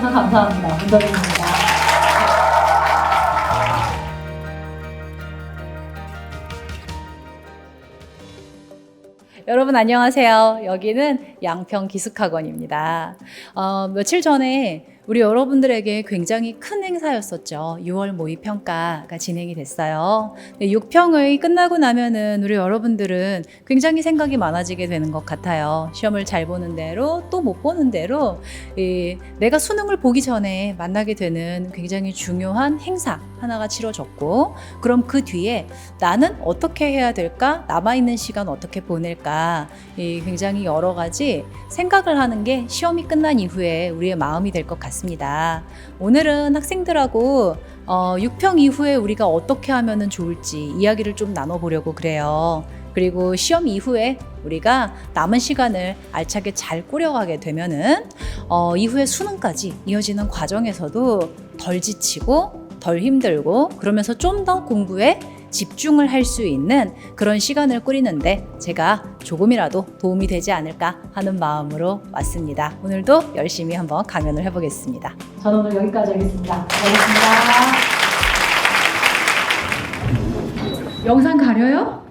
해주셔서 감사합니다. 문덕입니다. 여러분 안녕하세요. 여기는 양평기숙학원입니다. 며칠 전에 우리 여러분들에게 굉장히 큰 행사였었죠. 6월 모의평가가 진행이 됐어요. 6평의 끝나고 나면은 우리 여러분들은 굉장히 생각이 많아지게 되는 것 같아요. 시험을 잘 보는 대로 또 못 보는 대로 내가 수능을 보기 전에 만나게 되는 굉장히 중요한 행사 하나가 치러졌고, 그럼 그 뒤에 나는 어떻게 해야 될까? 남아있는 시간 어떻게 보낼까? 굉장히 여러 가지 생각을 하는 게 시험이 끝난 이후에 우리의 마음이 될 것 같습니다. 오늘은 학생들하고 6평 이후에 우리가 어떻게 하면 좋을지 이야기를 좀 나눠보려고 그래요. 그리고 시험 이후에 우리가 남은 시간을 알차게 잘 꾸려가게 되면은 이후에 수능까지 이어지는 과정에서도 덜 지치고 덜 힘들고, 그러면서 좀 더 공부에 집중을 할 수 있는 그런 시간을 꾸리는데 제가 조금이라도 도움이 되지 않을까 하는 마음으로 왔습니다. 오늘도 열심히 한번 강연을 해보겠습니다. 저는 오늘 여기까지 하겠습니다. 고맙습니다. 영상 가려요?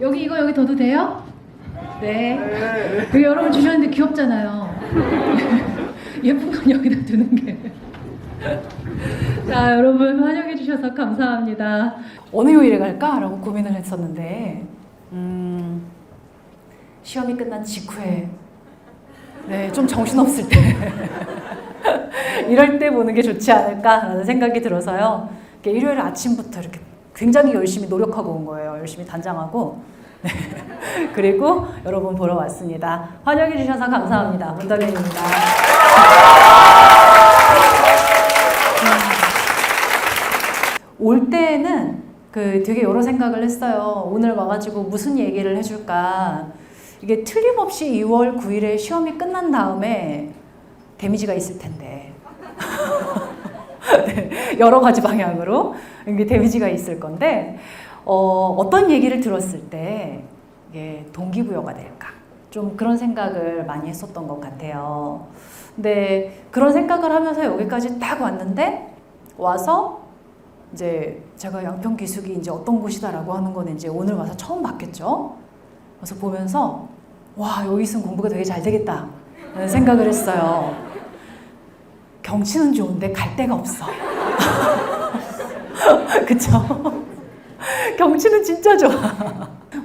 여기 둬도 돼요? 네. 여기 여러분 주셨는데 귀엽잖아요. 예쁜 건 여기다 두는 게. 자, 여러분 환영해 주셔서 감사합니다. 어느 요일에 갈까? 라고 고민을 했었는데 시험이 끝난 직후에 좀 정신없을 때 이럴 때 보는 게 좋지 않을까라는 생각이 들어서요. 일요일 아침부터 이렇게 굉장히 열심히 노력하고 온 거예요. 열심히 단장하고 그리고 여러분 보러 왔습니다. 환영해 주셔서 감사합니다. 문덕현입니다. 올 때는 되게 여러 생각을 했어요. 오늘 와가지고 무슨 얘기를 해줄까. 이게 틀림없이 2월 9일에 시험이 끝난 다음에 데미지가 있을 텐데 네, 여러 가지 방향으로 이게 데미지가 있을 건데 어떤 얘기를 들었을 때 이게 동기부여가 될까. 좀 그런 생각을 많이 했었던 것 같아요. 근데 그런 생각을 하면서 여기까지 딱 왔는데, 와서 이제 제가 양평기숙이 이제 어떤 곳이다라고 하는 거는 이제 오늘 와서 처음 봤겠죠. 그래서 보면서 와, 여기 있으면 공부가 되게 잘 되겠다 라는 생각을 했어요. 경치는 좋은데 갈 데가 없어. 그쵸? 경치는 진짜 좋아.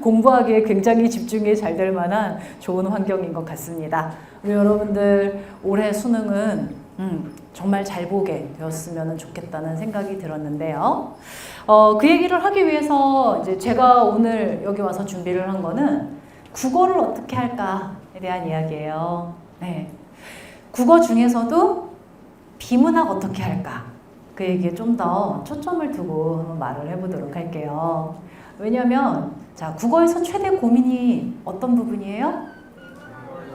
공부하기에 굉장히 집중이 잘 될 만한 좋은 환경인 것 같습니다. 우리 여러분들 올해 수능은 정말 잘 보게 되었으면 좋겠다는 생각이 들었는데요. 그 얘기를 하기 위해서 이제 제가 오늘 여기 와서 준비를 한 거는 국어를 어떻게 할까에 대한 이야기예요. 네. 국어 중에서도 비문학 어떻게 할까? 그 얘기에 좀 더 초점을 두고 한번 말을 해보도록 할게요. 왜냐하면 자, 국어에서 최대 고민이 어떤 부분이에요?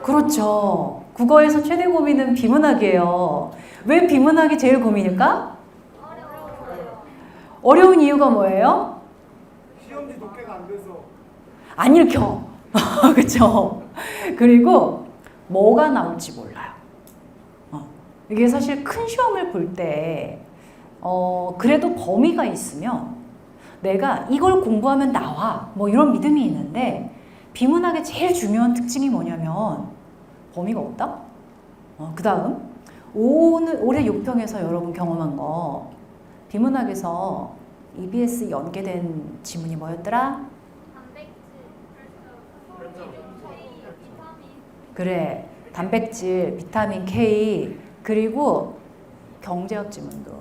그렇죠. 국어에서 최대 고민은 비문학이에요. 왜 비문학이 제일 고민일까? 어려운 이유가 뭐예요? 시험지 독해가 안 돼서 안 읽혀. 그렇죠. 그리고 뭐가 나올지 몰라요. 이게 사실 큰 시험을 볼 때 그래도 범위가 있으면 내가 이걸 공부하면 나와 뭐 이런 믿음이 있는데, 비문학의 제일 중요한 특징이 뭐냐면 범위가 없다? 그 다음 올해 6평에서 여러분 경험한 거, 비문학에서 EBS 연계된 지문이 뭐였더라? 그래, 단백질, 비타민 K, 그리고 경제학 지문도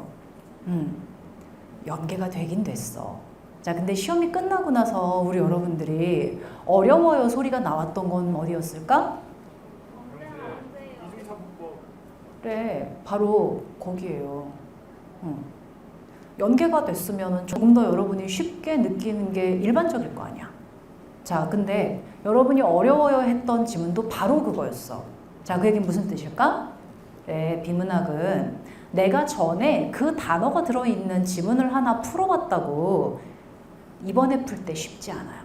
연계가 되긴 됐어. 자, 근데 시험이 끝나고 나서 우리 여러분들이 어려워요 소리가 나왔던 건 어디였을까? 그래, 바로 거기에요. 연계가 됐으면 조금 더 여러분이 쉽게 느끼는 게 일반적일 거 아니야. 자, 근데 여러분이 어려워요 했던 지문도 바로 그거였어. 자, 그 얘기는 무슨 뜻일까? 네, 비문학은 내가 전에 그 단어가 들어있는 지문을 하나 풀어봤다고 이번에 풀 때 쉽지 않아요.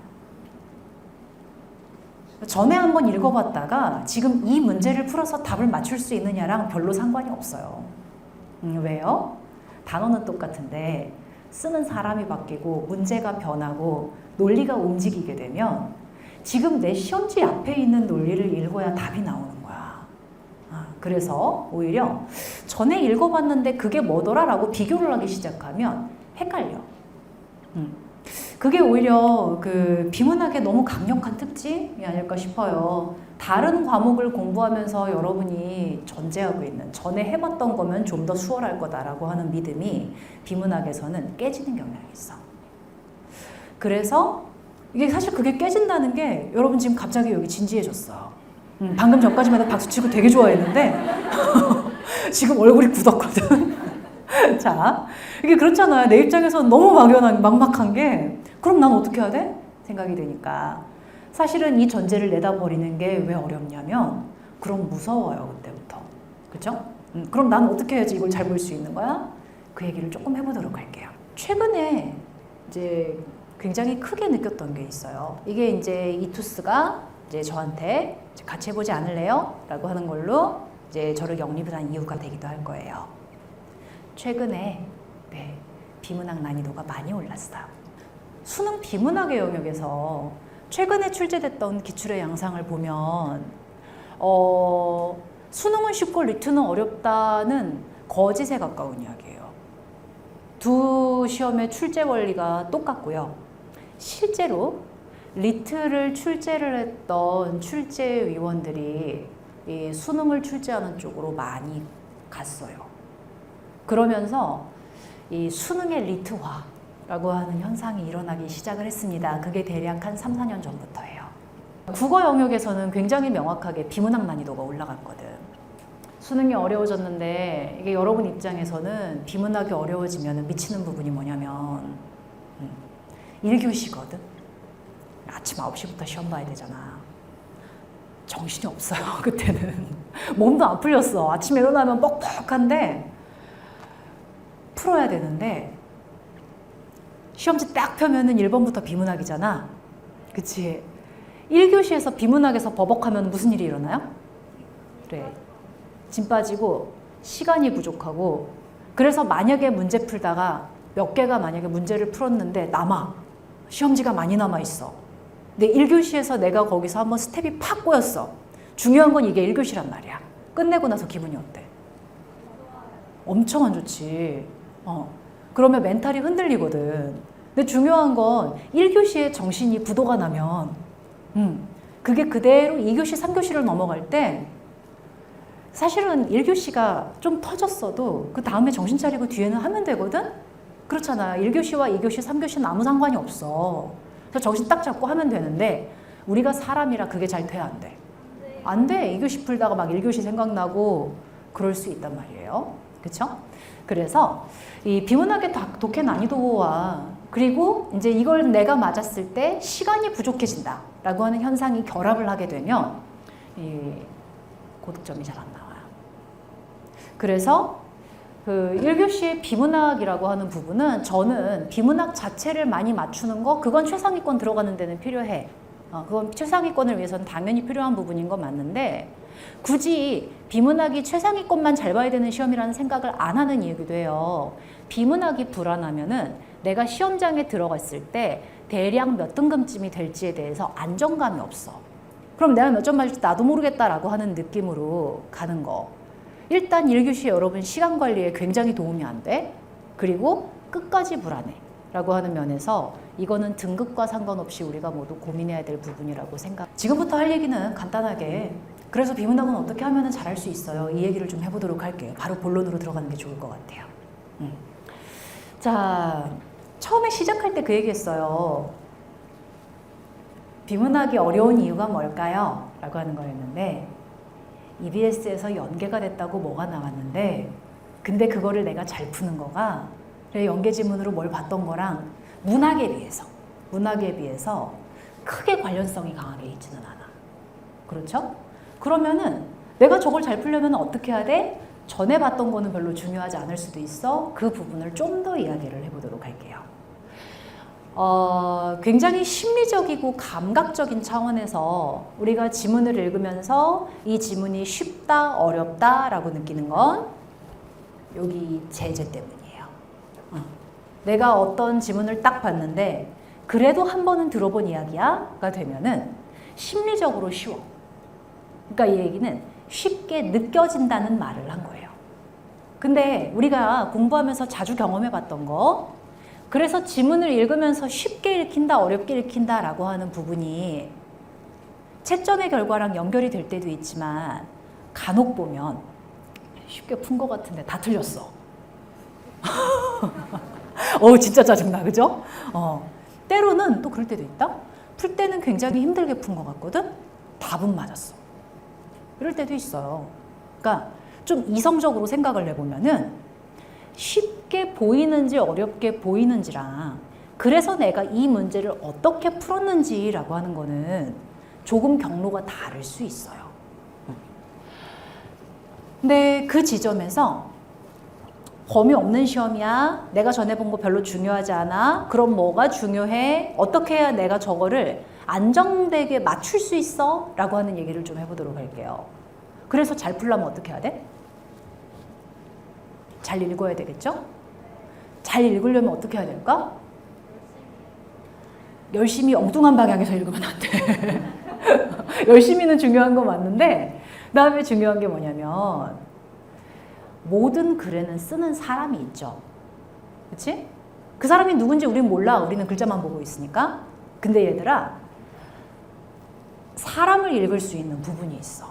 전에 한번 읽어봤다가 지금 이 문제를 풀어서 답을 맞출 수 있느냐랑 별로 상관이 없어요. 왜요? 단어는 똑같은데 쓰는 사람이 바뀌고 문제가 변하고 논리가 움직이게 되면 지금 내 시험지 앞에 있는 논리를 읽어야 답이 나오는 거야. 그래서 오히려 전에 읽어봤는데 그게 뭐더라? 라고 비교를 하기 시작하면 헷갈려. 그게 오히려 그 비문학의 너무 강력한 특징이 아닐까 싶어요. 다른 과목을 공부하면서 여러분이 전제하고 있는 전에 해봤던 거면 좀 더 수월할 거다라고 하는 믿음이 비문학에서는 깨지는 경향이 있어. 그래서 이게 사실 그게 깨진다는 게 여러분 지금 갑자기 여기 진지해졌어. 방금 전까지만 해도 박수치고 되게 좋아했는데 지금 얼굴이 굳었거든. 자, 이게 그렇잖아요. 내 입장에서는 너무 막막한 게 그럼 난 어떻게 해야 돼? 생각이 드니까 사실은 이 전제를 내다버리는 게 왜 어렵냐면 그럼 무서워요. 그때부터. 그쵸? 그럼 난 어떻게 해야지 이걸 잘 볼 수 있는 거야? 그 얘기를 조금 해보도록 할게요. 최근에 이제 굉장히 크게 느꼈던 게 있어요. 이게 이제 이투스가 이제 저한테 같이 해보지 않을래요? 라고 하는 걸로 이제 저를 영입을 한 이유가 되기도 할 거예요. 최근에 비문학 난이도가 많이 올랐어요. 수능 비문학의 영역에서 최근에 출제됐던 기출의 양상을 보면 수능은 쉽고 리트는 어렵다는 거짓에 가까운 이야기예요. 두 시험의 출제 원리가 똑같고요. 실제로 리트를 출제를 했던 출제위원들이 이 수능을 출제하는 쪽으로 많이 갔어요. 그러면서 이 수능의 리트화라고 하는 현상이 일어나기 시작을 했습니다. 그게 대략 한 3, 4년 전부터예요. 국어 영역에서는 굉장히 명확하게 비문학 난이도가 올라갔거든. 수능이 어려워졌는데 이게 여러분 입장에서는 비문학이 어려워지면 미치는 부분이 뭐냐면 1교시거든. 아침 9시부터 시험 봐야 되잖아. 정신이 없어요. 그때는. 몸도 안 풀렸어. 아침에 일어나면 뻑뻑한데 풀어야 되는데 시험지 딱 펴면은 1번부터 비문학이잖아. 그치? 1교시에서 비문학에서 버벅하면 무슨 일이 일어나요? 그래. 짐 빠지고 시간이 부족하고 그래서 만약에 문제 풀다가 몇 개가 만약에 문제를 풀었는데 남아. 시험지가 많이 남아 있어. 근데 1교시에서 내가 거기서 한번 스텝이 팍 꼬였어. 중요한 건 이게 1교시란 말이야. 끝내고 나서 기분이 어때? 엄청 안 좋지. 그러면 멘탈이 흔들리거든. 근데 중요한 건 1교시에 정신이 부도가 나면 그게 그대로 2교시, 3교시를 넘어갈 때 사실은 1교시가 좀 터졌어도 그 다음에 정신 차리고 뒤에는 하면 되거든? 그렇잖아. 1교시와 2교시, 3교시는 아무 상관이 없어. 그래서 정신 딱 잡고 하면 되는데 우리가 사람이라 그게 잘 돼, 안 돼? 안 돼. 2교시 풀다가 막 1교시 생각나고 그럴 수 있단 말이에요. 그쵸? 그래서 이 비문학의 독해 난이도와 그리고 이제 이걸 내가 맞았을 때 시간이 부족해진다 라고 하는 현상이 결합을 하게 되면 이 고득점이 잘 안 나와요. 그래서 그 1교시의 비문학이라고 하는 부분은 저는 비문학 자체를 많이 맞추는 거 그건 최상위권 들어가는 데는 필요해. 그건 최상위권을 위해서는 당연히 필요한 부분인 건 맞는데 굳이 비문학이 최상위권만 잘 봐야 되는 시험이라는 생각을 안 하는 이유기도 해요. 비문학이 불안하면은 내가 시험장에 들어갔을 때 대략 몇 등급쯤이 될지에 대해서 안정감이 없어. 그럼 내가 몇 점 맞을지 나도 모르겠다라고 하는 느낌으로 가는 거. 일단 1교시 여러분 시간 관리에 굉장히 도움이 안 돼. 그리고 끝까지 불안해. 라고 하는 면에서 이거는 등급과 상관없이 우리가 모두 고민해야 될 부분이라고 생각. 지금부터 할 얘기는 간단하게 그래서 비문학은 어떻게 하면 잘할 수 있어요. 이 얘기를 좀 해보도록 할게요. 바로 본론으로 들어가는 게 좋을 것 같아요. 자, 처음에 시작할 때 그 얘기했어요. 비문학이 어려운 이유가 뭘까요? 라고 하는 거였는데 EBS에서 연계가 됐다고 뭐가 나왔는데 근데 그거를 내가 잘 푸는 거가 연계 지문으로 뭘 봤던 거랑 문학에 비해서 크게 관련성이 강하게 있지는 않아. 그렇죠? 그러면은 내가 저걸 잘 풀려면 어떻게 해야 돼? 전에 봤던 거는 별로 중요하지 않을 수도 있어. 그 부분을 좀 더 이야기를 해보도록 할게요. 굉장히 심리적이고 감각적인 차원에서 우리가 지문을 읽으면서 이 지문이 쉽다, 어렵다 라고 느끼는 건 여기 제재 때문이에요. 내가 어떤 지문을 딱 봤는데 그래도 한 번은 들어본 이야기야가 되면은 심리적으로 쉬워. 그러니까 이 얘기는 쉽게 느껴진다는 말을 한 거예요. 근데 우리가 공부하면서 자주 경험해 봤던 거, 그래서 지문을 읽으면서 쉽게 읽힌다, 어렵게 읽힌다 라고 하는 부분이 채점의 결과랑 연결이 될 때도 있지만 간혹 보면 쉽게 푼 것 같은데 다 틀렸어. 진짜 짜증나, 그죠? 때로는 또 그럴 때도 있다. 풀 때는 굉장히 힘들게 푼 것 같거든? 답은 맞았어. 이럴 때도 있어요. 그러니까 좀 이성적으로 생각을 해보면은 쉽게 보이는지 어렵게 보이는지랑 그래서 내가 이 문제를 어떻게 풀었는지라고 하는 거는 조금 경로가 다를 수 있어요. 근데 그 지점에서 범위 없는 시험이야? 내가 전에 본 거 별로 중요하지 않아? 그럼 뭐가 중요해? 어떻게 해야 내가 저거를 안정되게 맞출 수 있어? 라고 하는 얘기를 좀 해보도록 할게요. 그래서 잘 풀려면 어떻게 해야 돼? 잘 읽어야 되겠죠? 잘 읽으려면 어떻게 해야 될까? 열심히 엉뚱한 방향에서 읽으면 안 돼. 열심히는 중요한 거 맞는데 그 다음에 중요한 게 뭐냐면 모든 글에는 쓰는 사람이 있죠. 그치? 그 사람이 누군지 우린 몰라. 우리는 글자만 보고 있으니까. 근데 얘들아, 사람을 읽을 수 있는 부분이 있어.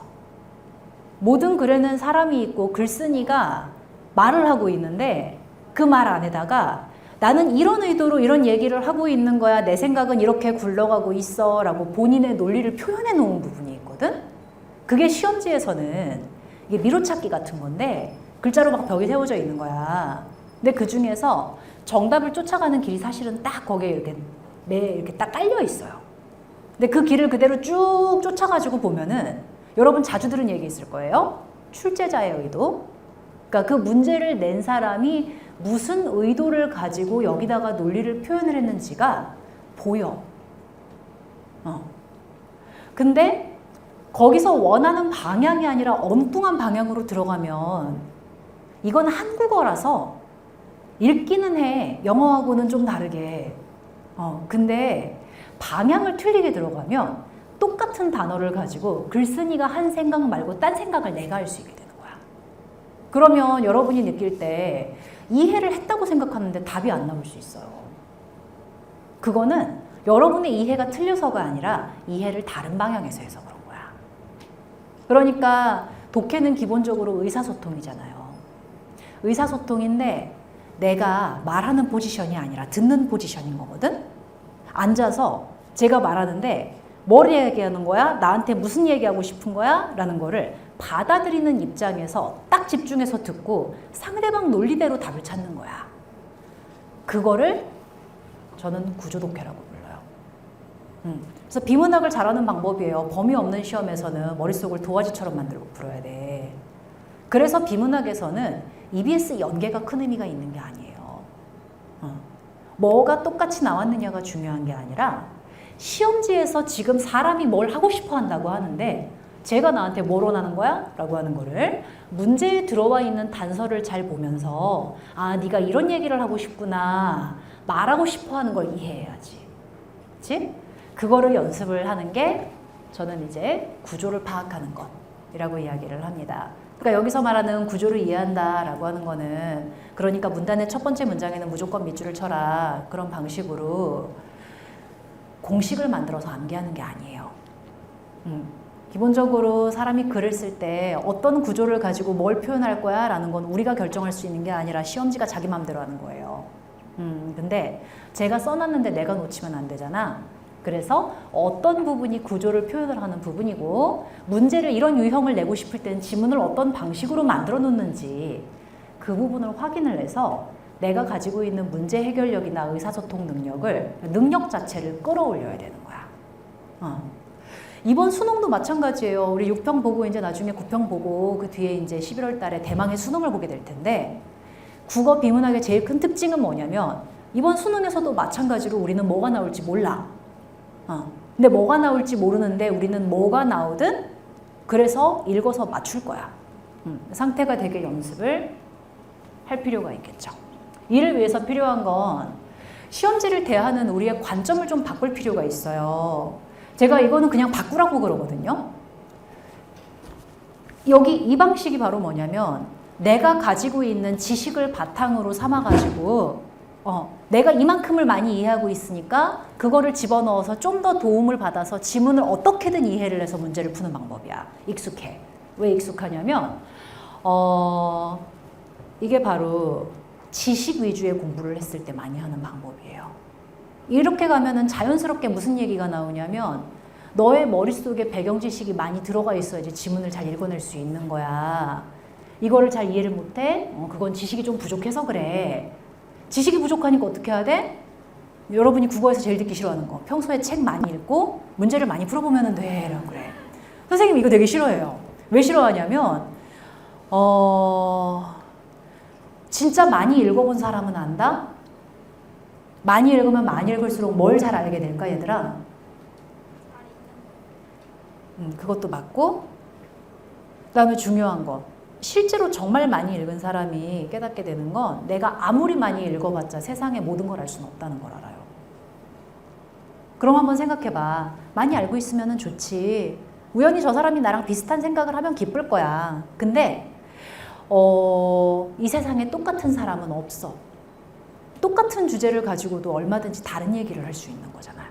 모든 글에는 사람이 있고 글쓴이가 말을 하고 있는데 그 말 안에다가 나는 이런 의도로 이런 얘기를 하고 있는 거야. 내 생각은 이렇게 굴러가고 있어. 라고 본인의 논리를 표현해 놓은 부분이 있거든. 그게 시험지에서는 이게 미로찾기 같은 건데 글자로 막 벽에 세워져 있는 거야. 근데 그 중에서 정답을 쫓아가는 길이 사실은 딱 거기에 이렇게 딱 깔려 있어요. 근데 그 길을 그대로 쭉 쫓아가지고 보면은 여러분 자주 들은 얘기 있을 거예요. 출제자의 의도. 그러니까 그 문제를 낸 사람이 무슨 의도를 가지고 여기다가 논리를 표현을 했는지가 보여. 근데 거기서 원하는 방향이 아니라 엉뚱한 방향으로 들어가면 이건 한국어라서 읽기는 해. 영어하고는 좀 다르게. 근데 방향을 틀리게 들어가면 똑같은 단어를 가지고 글쓴이가 한 생각 말고 딴 생각을 내가 할 수 있게 되는 거야. 그러면 여러분이 느낄 때 이해를 했다고 생각하는데 답이 안 나올 수 있어요. 그거는 여러분의 이해가 틀려서가 아니라 이해를 다른 방향에서 해서 그런 거야. 그러니까 독해는 기본적으로 의사소통이잖아요. 의사소통인데 내가 말하는 포지션이 아니라 듣는 포지션인 거거든. 앉아서 제가 말하는데 뭘 얘기하는 거야? 나한테 무슨 얘기하고 싶은 거야? 라는 거를 받아들이는 입장에서 딱 집중해서 듣고 상대방 논리대로 답을 찾는 거야. 그거를 저는 구조독해라고 불러요. 그래서 비문학을 잘하는 방법이에요. 범위 없는 시험에서는 머릿속을 도화지처럼 만들고 풀어야 돼. 그래서 비문학에서는 EBS 연계가 큰 의미가 있는 게 아니에요. 뭐가 똑같이 나왔느냐가 중요한 게 아니라 시험지에서 지금 사람이 뭘 하고 싶어 한다고 하는데 제가 나한테 뭘 원하는 거야? 라고 하는 거를 문제에 들어와 있는 단서를 잘 보면서 아, 네가 이런 얘기를 하고 싶구나. 말하고 싶어 하는 걸 이해해야지. 그치? 그거를 연습을 하는 게 저는 이제 구조를 파악하는 것이라고 이야기를 합니다. 그러니까 여기서 말하는 구조를 이해한다라고 하는 거는 그러니까 문단의 첫 번째 문장에는 무조건 밑줄을 쳐라 그런 방식으로 공식을 만들어서 암기하는 게 아니에요. 기본적으로 사람이 글을 쓸 때 어떤 구조를 가지고 뭘 표현할 거야 라는 건 우리가 결정할 수 있는 게 아니라 시험지가 자기 맘대로 하는 거예요. 근데 제가 써놨는데 내가 놓치면 안 되잖아. 그래서 어떤 부분이 구조를 표현을 하는 부분이고 문제를 이런 유형을 내고 싶을 때는 지문을 어떤 방식으로 만들어 놓는지 그 부분을 확인을 해서 내가 가지고 있는 문제 해결력이나 의사소통 능력 자체를 끌어올려야 되는 거야. 이번 수능도 마찬가지예요. 우리 6평 보고 이제 나중에 9평 보고 그 뒤에 이제 11월 달에 대망의 수능을 보게 될 텐데 국어 비문학의 제일 큰 특징은 뭐냐면 이번 수능에서도 마찬가지로 우리는 뭐가 나올지 몰라. 근데 뭐가 나올지 모르는데 우리는 뭐가 나오든 그래서 읽어서 맞출 거야. 상태가 되게 연습을 할 필요가 있겠죠. 이를 위해서 필요한 건 시험지를 대하는 우리의 관점을 좀 바꿀 필요가 있어요. 제가 이거는 그냥 바꾸라고 그러거든요. 여기 이 방식이 바로 뭐냐면 내가 가지고 있는 지식을 바탕으로 삼아가지고 내가 이만큼을 많이 이해하고 있으니까 그거를 집어넣어서 좀 더 도움을 받아서 지문을 어떻게든 이해를 해서 문제를 푸는 방법이야. 익숙해. 왜 익숙하냐면 이게 바로 지식 위주의 공부를 했을 때 많이 하는 방법이에요. 이렇게 가면은 자연스럽게 무슨 얘기가 나오냐면 너의 머릿속에 배경 지식이 많이 들어가 있어야지 지문을 잘 읽어낼 수 있는 거야. 이거를 잘 이해를 못해? 그건 지식이 좀 부족해서 그래. 지식이 부족하니까 어떻게 해야 돼? 여러분이 국어에서 제일 듣기 싫어하는 거. 평소에 책 많이 읽고 문제를 많이 풀어보면 돼. 라고 그래. 선생님 이거 되게 싫어해요. 왜 싫어하냐면 진짜 많이 읽어본 사람은 안다? 많이 읽으면 많이 읽을수록 뭘 잘 알게 될까 얘들아? 그것도 맞고 그 다음에 중요한 거 실제로 정말 많이 읽은 사람이 깨닫게 되는 건 내가 아무리 많이 읽어봤자 세상의 모든 걸 알 수는 없다는 걸 알아요. 그럼 한번 생각해봐. 많이 알고 있으면 좋지. 우연히 저 사람이 나랑 비슷한 생각을 하면 기쁠 거야. 근데 이 세상에 똑같은 사람은 없어. 똑같은 주제를 가지고도 얼마든지 다른 얘기를 할 수 있는 거잖아.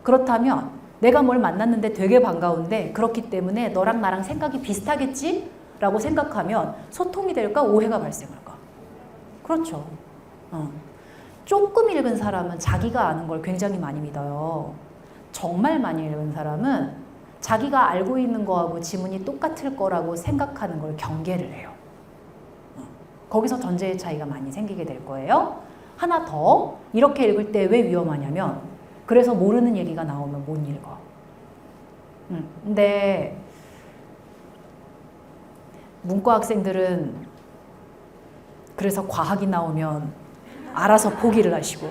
그렇다면 내가 뭘 만났는데 되게 반가운데 그렇기 때문에 너랑 나랑 생각이 비슷하겠지? 라고 생각하면 소통이 될까? 오해가 발생할까? 그렇죠. 조금 읽은 사람은 자기가 아는 걸 굉장히 많이 믿어요. 정말 많이 읽은 사람은 자기가 알고 있는 거하고 지문이 똑같을 거라고 생각하는 걸 경계를 해요. 거기서 전제의 차이가 많이 생기게 될 거예요. 하나 더, 이렇게 읽을 때 왜 위험하냐면 그래서 모르는 얘기가 나오면 못 읽어. 근데 문과 학생들은 그래서 과학이 나오면 알아서 포기를 하시고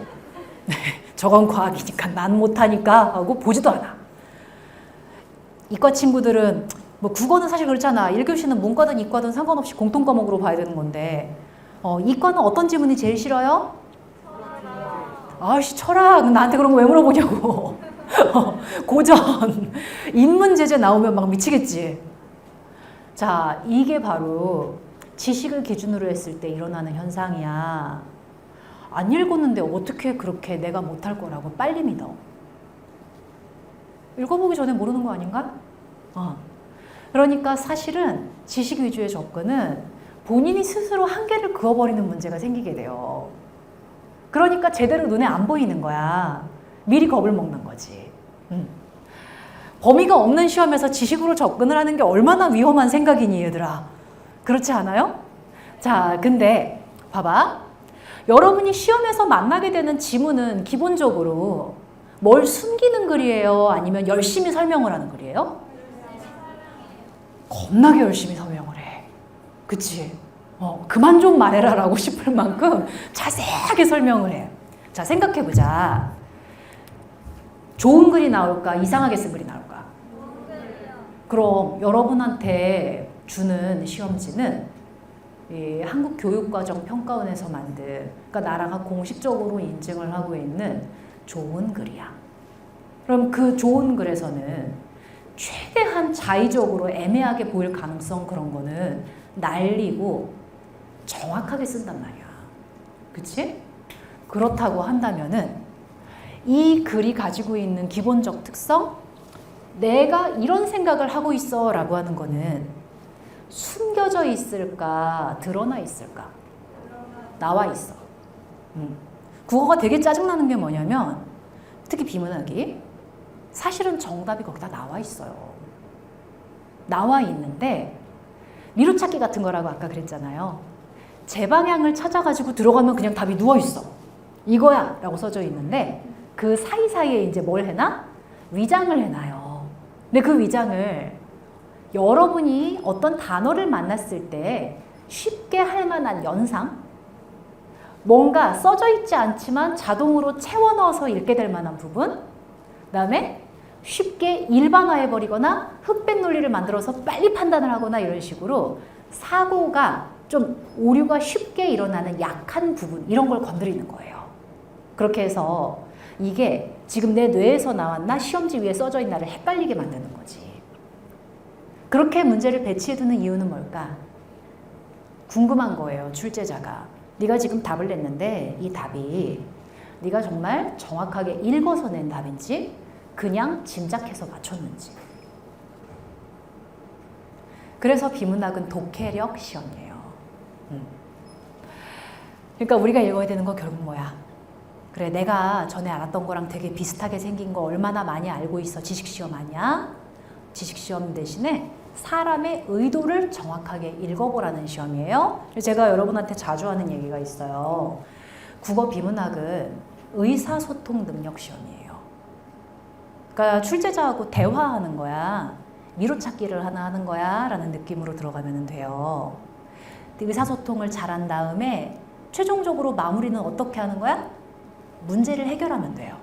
저건 과학이니까 난 못하니까 하고 보지도 않아. 이과 친구들은 뭐 국어는 사실 그렇잖아. 1교시는 문과든 이과든 상관없이 공통 과목으로 봐야 되는 건데 이과는 어떤 지문이 제일 싫어요? 아이씨 철학 나한테 그런 거 왜 물어보냐고. 고전 인문제재 나오면 막 미치겠지. 자, 이게 바로 지식을 기준으로 했을 때 일어나는 현상이야. 안 읽었는데 어떻게 그렇게 내가 못할 거라고 빨리 믿어? 읽어보기 전에 모르는 거 아닌가? 그러니까 사실은 지식 위주의 접근은 본인이 스스로 한계를 그어버리는 문제가 생기게 돼요. 그러니까 제대로 눈에 안 보이는 거야. 미리 겁을 먹는 거지. 범위가 없는 시험에서 지식으로 접근을 하는 게 얼마나 위험한 생각이니 얘들아. 그렇지 않아요? 자, 근데 봐봐. 여러분이 시험에서 만나게 되는 지문은 기본적으로 뭘 숨기는 글이에요? 아니면 열심히 설명을 하는 글이에요? 겁나게 열심히 설명을 해. 그치? 그만 좀 말해라 라고 싶을 만큼 자세하게 설명을 해. 자, 생각해보자. 좋은 글이 나올까? 이상하게 쓴 글이 나올까? 그럼 여러분한테 주는 시험지는 이 한국교육과정평가원에서 만든, 그러니까 나랑 공식적으로 인증을 하고 있는 좋은 글이야. 그럼 그 좋은 글에서는 최대한 자의적으로 애매하게 보일 가능성 그런 거는 날리고 정확하게 쓴단 말이야. 그치? 그렇다고 한다면은 이 글이 가지고 있는 기본적 특성, 내가 이런 생각을 하고 있어 라고 하는 거는 숨겨져 있을까, 드러나 있을까? 나와 있어. 국어가 되게 짜증나는 게 뭐냐면 특히 비문학이 사실은 정답이 거기다 나와 있어요. 나와 있는데 미루찾기 같은 거라고 아까 그랬잖아요. 제 방향을 찾아가지고 들어가면 그냥 답이 누워있어. 이거야 라고 써져 있는데 그 사이사이에 이제 뭘 해놔? 위장을 해놔요. 근데 그 위장을 여러분이 어떤 단어를 만났을 때 쉽게 할 만한 연상, 뭔가 써져 있지 않지만 자동으로 채워 넣어서 읽게 될 만한 부분, 그 다음에 쉽게 일반화해버리거나 흑백 논리를 만들어서 빨리 판단을 하거나 이런 식으로 사고가 좀 오류가 쉽게 일어나는 약한 부분 이런 걸 건드리는 거예요. 그렇게 해서 이게 지금 내 뇌에서 나왔나 시험지 위에 써져 있나를 헷갈리게 만드는 거지. 그렇게 문제를 배치해두는 이유는 뭘까? 궁금한 거예요. 출제자가. 네가 지금 답을 냈는데 이 답이 네가 정말 정확하게 읽어서 낸 답인지 그냥 짐작해서 맞췄는지. 그래서 비문학은 독해력 시험이에요. 그러니까 우리가 읽어야 되는 거 결국 뭐야? 그래, 내가 전에 알았던 거랑 되게 비슷하게 생긴 거 얼마나 많이 알고 있어. 지식시험 아니야? 지식시험 대신에 사람의 의도를 정확하게 읽어보라는 시험이에요. 제가 여러분한테 자주 하는 얘기가 있어요. 국어 비문학은 의사소통 능력 시험이에요. 그러니까 출제자하고 대화하는 거야. 미로찾기를 하나 하는 거야 라는 느낌으로 들어가면 돼요. 의사소통을 잘한 다음에 최종적으로 마무리는 어떻게 하는 거야? 문제를 해결하면 돼요.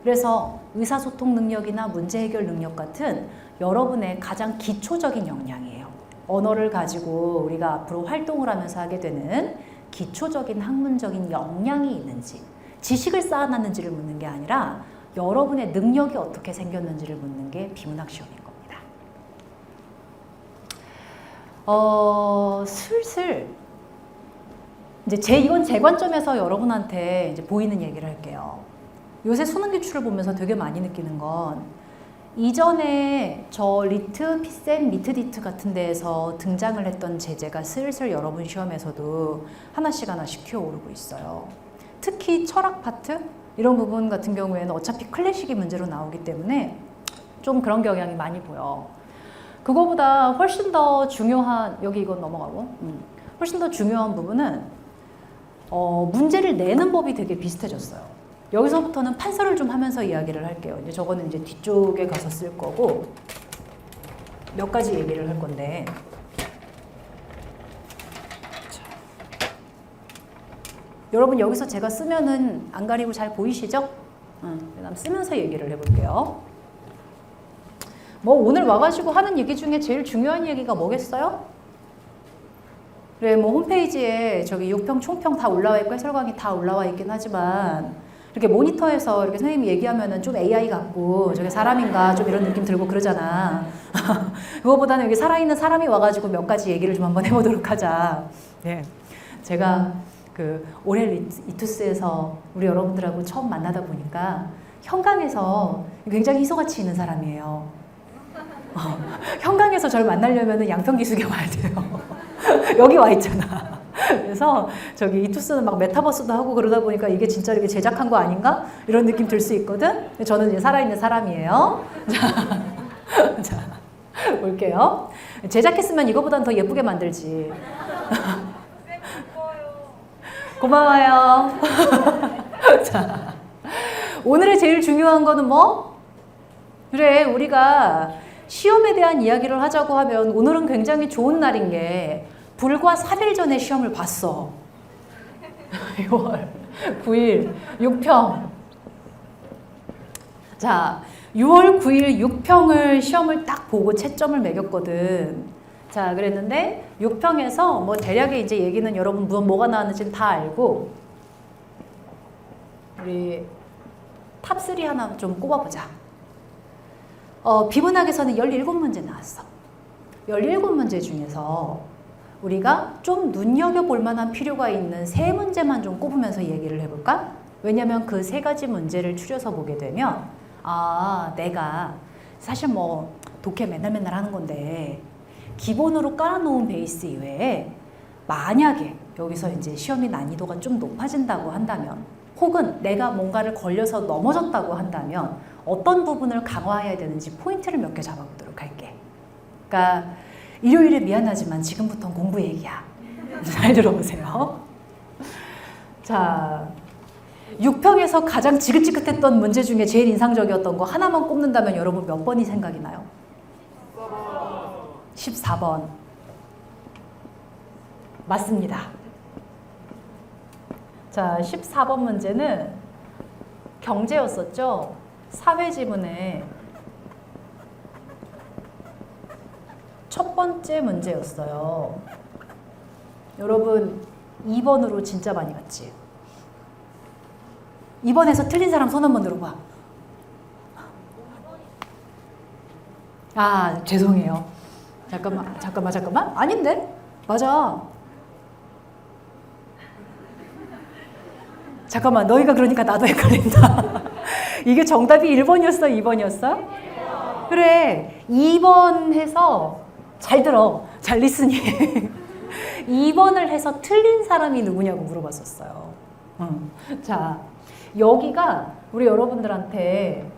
그래서 의사소통 능력이나 문제 해결 능력 같은 여러분의 가장 기초적인 역량이에요. 언어를 가지고 우리가 앞으로 활동을 하면서 하게 되는 기초적인 학문적인 역량이 있는지, 지식을 쌓아놨는지를 묻는 게 아니라 여러분의 능력이 어떻게 생겼는지를 묻는 게 비문학 시험인 겁니다. 슬슬 이제 이건 제 관점에서 여러분한테 이제 보이는 얘기를 할게요. 요새 수능 기출을 보면서 되게 많이 느끼는 건 이전에 저 리트, 피센, 미트디트 같은 데에서 등장을 했던 제재가 슬슬 여러분 시험에서도 하나씩 튀어오르고 있어요. 특히 철학 파트 이런 부분 같은 경우에는 어차피 클래식이 문제로 나오기 때문에 좀 그런 경향이 많이 보여. 그거보다 훨씬 더 중요한, 여기 이건 넘어가고 훨씬 더 중요한 부분은 문제를 내는 법이 되게 비슷해졌어요. 여기서부터는 판서를 좀 하면서 이야기를 할게요. 이제 저거는 이제 뒤쪽에 가서 쓸 거고 몇 가지 얘기를 할 건데. 여러분 여기서 제가 쓰면은 안 가리고 잘 보이시죠? 그다음 쓰면서 얘기를 해볼게요. 뭐 오늘 와가지고 하는 얘기 중에 제일 중요한 얘기가 뭐겠어요? 그래, 뭐 홈페이지에 저기 6평, 총평 다 올라와 있고 해설 강의 다 올라와 있긴 하지만 이렇게 모니터에서 이렇게 선생님이 얘기하면은 좀 AI 같고 저게 사람인가 좀 이런 느낌 들고 그러잖아. 그거보다는 여기 살아있는 사람이 와가지고 몇 가지 얘기를 좀 한번 해보도록 하자. 네. 제가 그 올해 이투스에서 우리 여러분들하고 처음 만나다 보니까 현강에서 굉장히 희소같이 있는 사람이에요. 현강에서 저를 만나려면 양평기숙에 와야 돼요. 여기 와 있잖아. 그래서 저기 이투스는 막 메타버스도 하고 그러다 보니까 이게 진짜 이렇게 제작한 거 아닌가? 이런 느낌 들 수 있거든? 저는 이제 살아있는 사람이에요. 자, 볼게요. 제작했으면 이거보다는 더 예쁘게 만들지. 고마워요. 자, 오늘의 제일 중요한 거는 뭐? 그래, 우리가 시험에 대한 이야기를 하자고 하면 오늘은 굉장히 좋은 날인 게 불과 3일 전에 시험을 봤어. 6월 9일 6평. 자, 6월 9일 6평을 시험을 딱 보고 채점을 매겼거든. 자, 그랬는데 6평에서 뭐 대략의 이제 얘기는 여러분 뭐가 나왔는지는 다 알고 우리 탑3 하나 좀 꼽아보자. 비문학에서는 17문제 나왔어. 17문제 중에서 우리가 좀 눈여겨볼 만한 필요가 있는 3문제만 좀 꼽으면서 얘기를 해볼까? 왜냐면 그 3가지 문제를 추려서 보게 되면 내가 사실 뭐 독해 맨날 하는 건데 기본으로 깔아놓은 베이스 이외에 만약에 여기서 이제 시험의 난이도가 좀 높아진다고 한다면 혹은 내가 뭔가를 걸려서 넘어졌다고 한다면 어떤 부분을 강화해야 되는지 포인트를 몇 개 잡아보도록 할게. 그러니까 일요일에 미안하지만 지금부터는 공부 얘기야. 잘 들어보세요. 자, 6평에서 가장 지긋지긋했던 문제 중에 제일 인상적이었던 거 하나만 꼽는다면 여러분 몇 번이 생각이 나요? 14번. 맞습니다. 자, 14번 문제는 경제였었죠? 사회지문의 첫 번째 문제였어요. 여러분 2번으로 진짜 많이 갔지? 2번에서 틀린 사람 손 한번 들어봐. 아, 죄송해요. 잠깐만. 아닌데? 맞아. 잠깐만, 너희가 그러니까 나도 헷갈린다. 이게 정답이 1번이었어, 2번이었어? 그래, 2번 해서 잘 들어. 잘 리스닝. 2번을 해서 틀린 사람이 누구냐고 물어봤었어요. 자, 여기가 우리 여러분들한테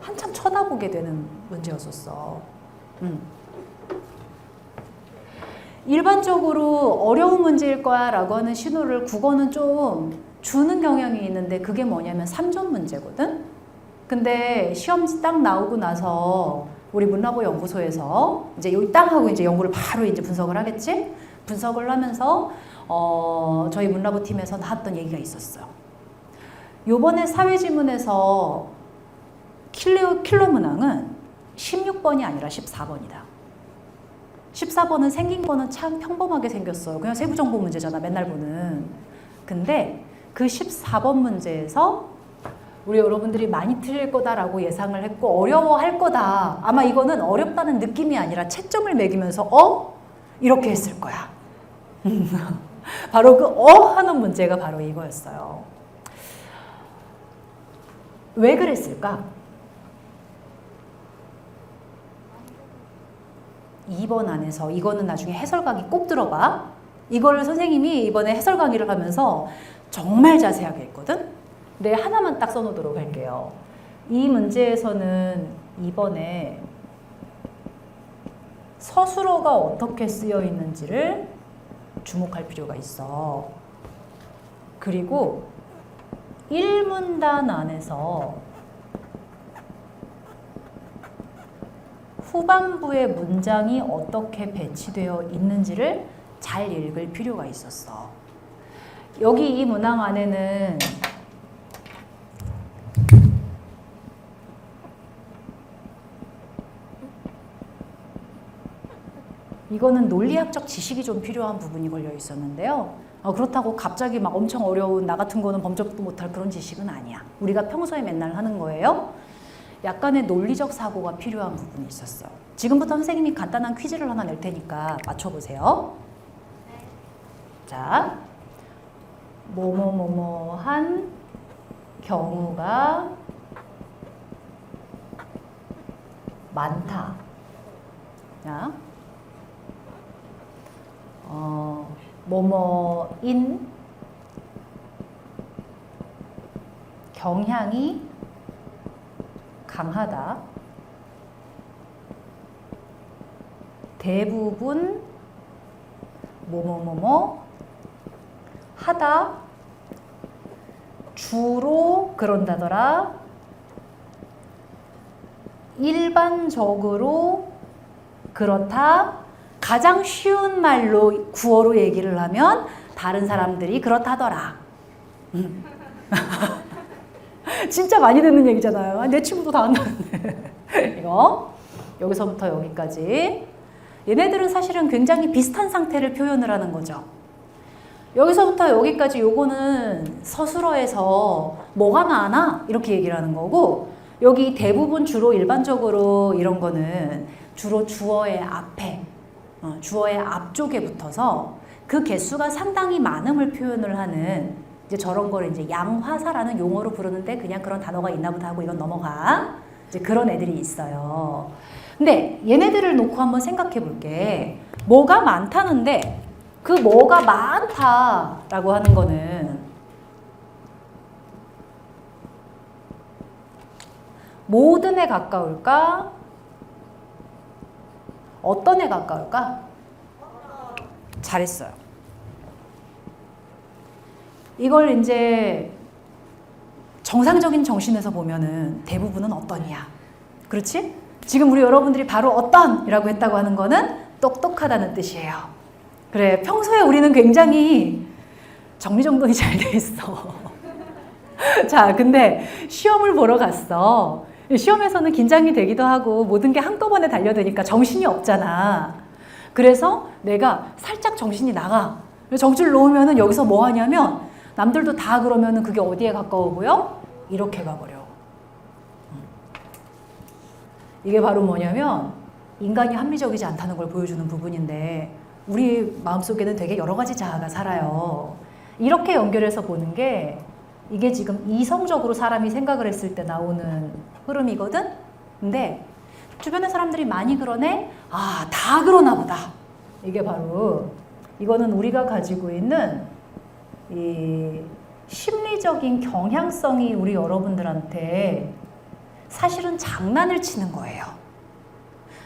한참 쳐다보게 되는 문제였었어. 일반적으로 어려운 문제일 거야 라고 하는 신호를 국어는 좀 주는 경향이 있는데 그게 뭐냐면 3점 문제거든? 근데 시험지 딱 나오고 나서 우리 문라보 연구소에서 이제 여기 딱 하고 이제 연구를 바로 이제 분석을 하겠지? 분석을 하면서 저희 문라보 팀에서 나왔던 얘기가 있었어요. 요번에 사회지문에서 킬러 문항은 16번이 아니라 14번이다. 14번은 생긴 거는 참 평범하게 생겼어요. 그냥 세부정보 문제잖아, 맨날 보는. 근데 그 14번 문제에서 우리 여러분들이 많이 틀릴 거다라고 예상을 했고 어려워할 거다. 아마 이거는 어렵다는 느낌이 아니라 채점을 매기면서 이렇게 했을 거야. 바로 그 하는 문제가 바로 이거였어요. 왜 그랬을까? 2번 안에서 이거는 나중에 해설 강의 꼭 들어봐. 이걸 선생님이 이번에 해설 강의를 하면서 정말 자세하게 했거든. 근데 하나만 딱 써놓도록 할게요. 이 문제에서는 2번에 서술어가 어떻게 쓰여 있는지를 주목할 필요가 있어. 그리고 1문단 안에서 후반부의 문장이 어떻게 배치되어 있는지를 잘 읽을 필요가 있었어. 여기 이 문항 안에는 이거는 논리학적 지식이 좀 필요한 부분이 걸려 있었는데요. 그렇다고 갑자기 막 엄청 어려운 나 같은 거는 범접도 못할 그런 지식은 아니야. 우리가 평소에 맨날 하는 거예요. 약간의 논리적 사고가 필요한 부분이 있었어요. 지금부터 선생님이 간단한 퀴즈를 하나 낼 테니까 맞춰보세요. 자, 뭐뭐뭐뭐한 경우가 많다. 자, 뭐뭐인 경향이 강하다. 대부분 뭐뭐뭐뭐 하다. 주로 그런다더라. 일반적으로 그렇다. 가장 쉬운 말로 구어로 얘기를 하면 다른 사람들이 그렇다더라. 진짜 많이 듣는 얘기잖아요. 내 친구도 다 한다는데. 이거 여기서부터 여기까지. 얘네들은 사실은 굉장히 비슷한 상태를 표현을 하는 거죠. 여기서부터 여기까지 요거는 서술어에서 뭐가 많아? 이렇게 얘기를 하는 거고, 여기 대부분 주로 일반적으로 이런 거는 주로 주어의 앞에, 주어의 앞쪽에 붙어서 그 개수가 상당히 많음을 표현을 하는 이제 저런 거를 이제 양화사라는 용어로 부르는데 그냥 그런 단어가 있나 보다 하고 이건 넘어가. 이제 그런 애들이 있어요. 근데 얘네들을 놓고 한번 생각해 볼게. 뭐가 많다는데 그 뭐가 많다라고 하는 거는 모든 에 가까울까? 어떤 에 가까울까? 잘했어요. 이걸 이제 정상적인 정신에서 보면은 대부분은 어떤이야. 그렇지? 지금 우리 여러분들이 바로 어떤이라고 했다고 하는 거는 똑똑하다는 뜻이에요. 그래, 평소에 우리는 굉장히 정리정돈이 잘 돼 있어. 자, 근데 시험을 보러 갔어. 시험에서는 긴장이 되기도 하고 모든 게 한꺼번에 달려드니까 정신이 없잖아. 그래서 내가 살짝 정신이 나가. 정신을 놓으면은 여기서 뭐 하냐면 남들도 다 그러면은 그게 어디에 가까워 보여? 이렇게 가버려. 이게 바로 뭐냐면 인간이 합리적이지 않다는 걸 보여주는 부분인데 우리 마음속에는 되게 여러 가지 자아가 살아요. 이렇게 연결해서 보는 게 이게 지금 이성적으로 사람이 생각을 했을 때 나오는 흐름이거든? 근데 주변의 사람들이 많이 그러네? 아, 다 그러나 보다. 이게 바로 이거는 우리가 가지고 있는 이 심리적인 경향성이 우리 여러분들한테 사실은 장난을 치는 거예요.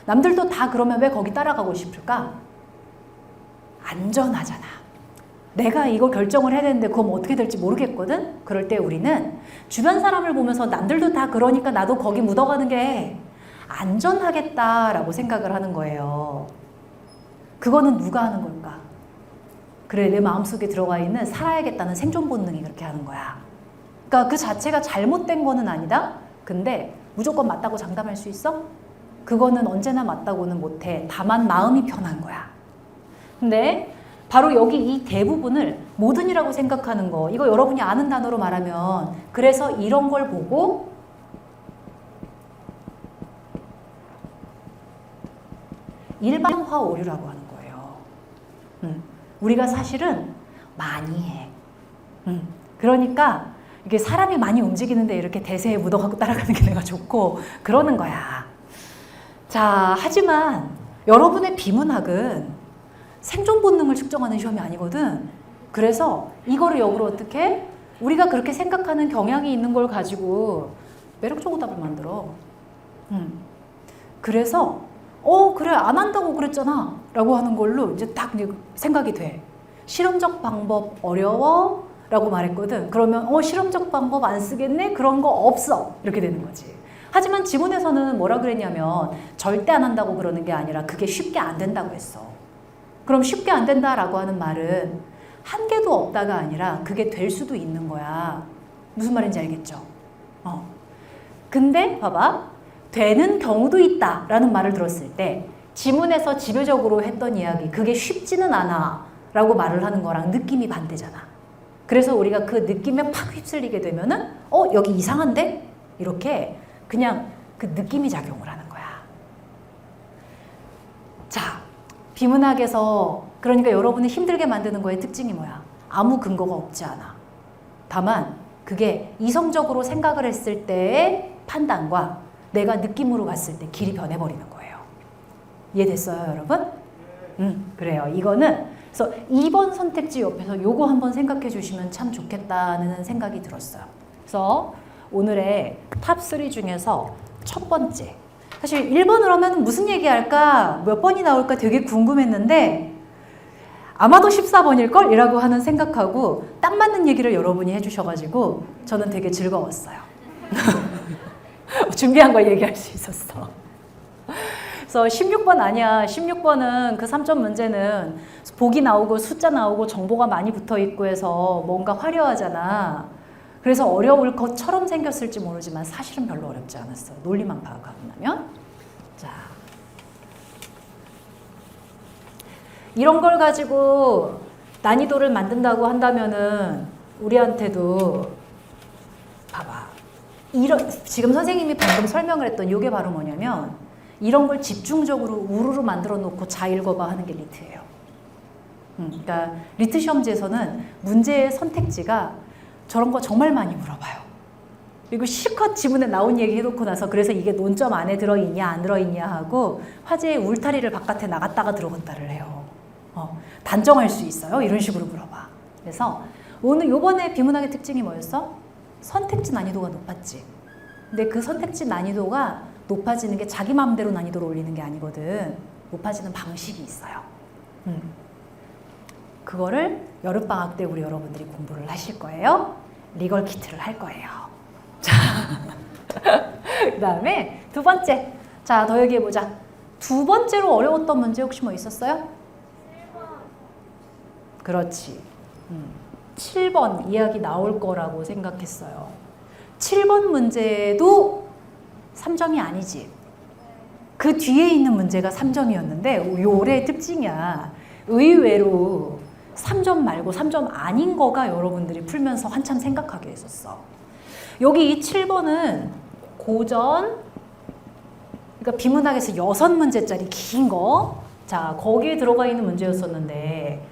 남들도 다 그러면 왜 거기 따라가고 싶을까? 안전하잖아. 내가 이거 결정을 해야 되는데 그건 어떻게 될지 모르겠거든? 그럴 때 우리는 주변 사람을 보면서 남들도 다 그러니까 나도 거기 묻어가는 게 안전하겠다라고 생각을 하는 거예요. 그거는 누가 하는 걸까? 그래, 내 마음속에 들어가 있는 살아야겠다는 생존 본능이 그렇게 하는 거야. 그러니까 그 자체가 잘못된 거는 아니다? 근데 무조건 맞다고 장담할 수 있어? 그거는 언제나 맞다고는 못해. 다만 마음이 편한 거야. 근데 바로 여기 이 대부분을 모든이라고 생각하는 거, 이거 여러분이 아는 단어로 말하면 그래서 이런 걸 보고 일반화 오류라고 하는 거예요. 우리가 사실은 많이 해. 그러니까 이게 사람이 많이 움직이는데 이렇게 대세에 묻어가고 따라가는 게 내가 좋고 그러는 거야. 자, 하지만 여러분의 비문학은 생존 본능을 측정하는 시험이 아니거든. 그래서 이거를 역으로 어떻게 우리가 그렇게 생각하는 경향이 있는 걸 가지고 매력적 오답을 만들어. 그래서 그래 안 한다고 그랬잖아 라고 하는 걸로 이제 딱 생각이 돼. 실험적 방법 어려워? 라고 말했거든. 그러면 실험적 방법 안 쓰겠네? 그런 거 없어. 이렇게 되는 거지. 하지만 지문에서는 뭐라 그랬냐면 절대 안 한다고 그러는 게 아니라 그게 쉽게 안 된다고 했어. 그럼 쉽게 안 된다라고 하는 말은 한 개도 없다가 아니라 그게 될 수도 있는 거야. 무슨 말인지 알겠죠? 근데 봐봐. 되는 경우도 있다 라는 말을 들었을 때 지문에서 지배적으로 했던 이야기 그게 쉽지는 않아 라고 말을 하는 거랑 느낌이 반대잖아. 그래서 우리가 그 느낌에 팍 휩쓸리게 되면은 여기 이상한데? 이렇게 그냥 그 느낌이 작용을 하는 거야. 자, 비문학에서 그러니까 여러분을 힘들게 만드는 거의 특징이 뭐야? 아무 근거가 없지 않아. 다만 그게 이성적으로 생각을 했을 때의 판단과 내가 느낌으로 봤을 때 길이 변해버리는 거예요. 이해됐어요, 여러분? 그래요. 이거는 그래서 2번 선택지 옆에서 요거 한번 생각해 주시면 참 좋겠다는 생각이 들었어요. 그래서 오늘의 탑3 중에서 첫 번째. 사실 1번을 하면 무슨 얘기할까? 몇 번이 나올까 되게 궁금했는데 아마도 14번일걸? 이라고 하는 생각하고 딱 맞는 얘기를 여러분이 해주셔가지고 저는 되게 즐거웠어요. 준비한 걸 얘기할 수 있었어. 그래서 16번 아니야. 16번은 그 3점 문제는 보기 나오고 숫자 나오고 정보가 많이 붙어 있고 해서 뭔가 화려하잖아. 그래서 어려울 것처럼 생겼을지 모르지만 사실은 별로 어렵지 않았어. 논리만 파악하고 나면. 자, 이런 걸 가지고 난이도를 만든다고 한다면은 우리한테도 봐봐. 지금 선생님이 방금 설명을 했던 이게 바로 뭐냐면 이런 걸 집중적으로 우르르 만들어 놓고 자 읽어봐 하는 게 리트예요. 그러니까 리트 시험지에서는 문제의 선택지가 저런 거 정말 많이 물어봐요. 그리고 실컷 지문에 나온 얘기 해놓고 나서 그래서 이게 논점 안에 들어있냐 안 들어있냐 하고 화제의 울타리를 바깥에 나갔다가 들어갔다를 해요. 단정할 수 있어요? 이런 식으로 물어봐. 그래서 오늘 요번에 비문학의 특징이 뭐였어? 선택지 난이도가 높았지. 근데 그 선택지 난이도가 높아지는 게 자기 마음대로 난이도를 올리는 게 아니거든. 높아지는 방식이 있어요. 그거를 여름방학 때 우리 여러분들이 공부를 하실 거예요. 리걸 키트를 할 거예요. 자, 그 다음에 두 번째. 자, 더 얘기해보자. 두 번째로 어려웠던 문제 혹시 뭐 있었어요? 7번. 그렇지. 7번 이야기 나올 거라고 생각했어요. 7번 문제도 3점이 아니지. 그 뒤에 있는 문제가 3점이었는데 요래 특징이야. 의외로 3점 말고 3점 아닌 거가 여러분들이 풀면서 한참 생각하게 했었어. 여기 이 7번은 고전, 그러니까 비문학에서 6문제짜리 긴 거. 자, 거기에 들어가 있는 문제였었는데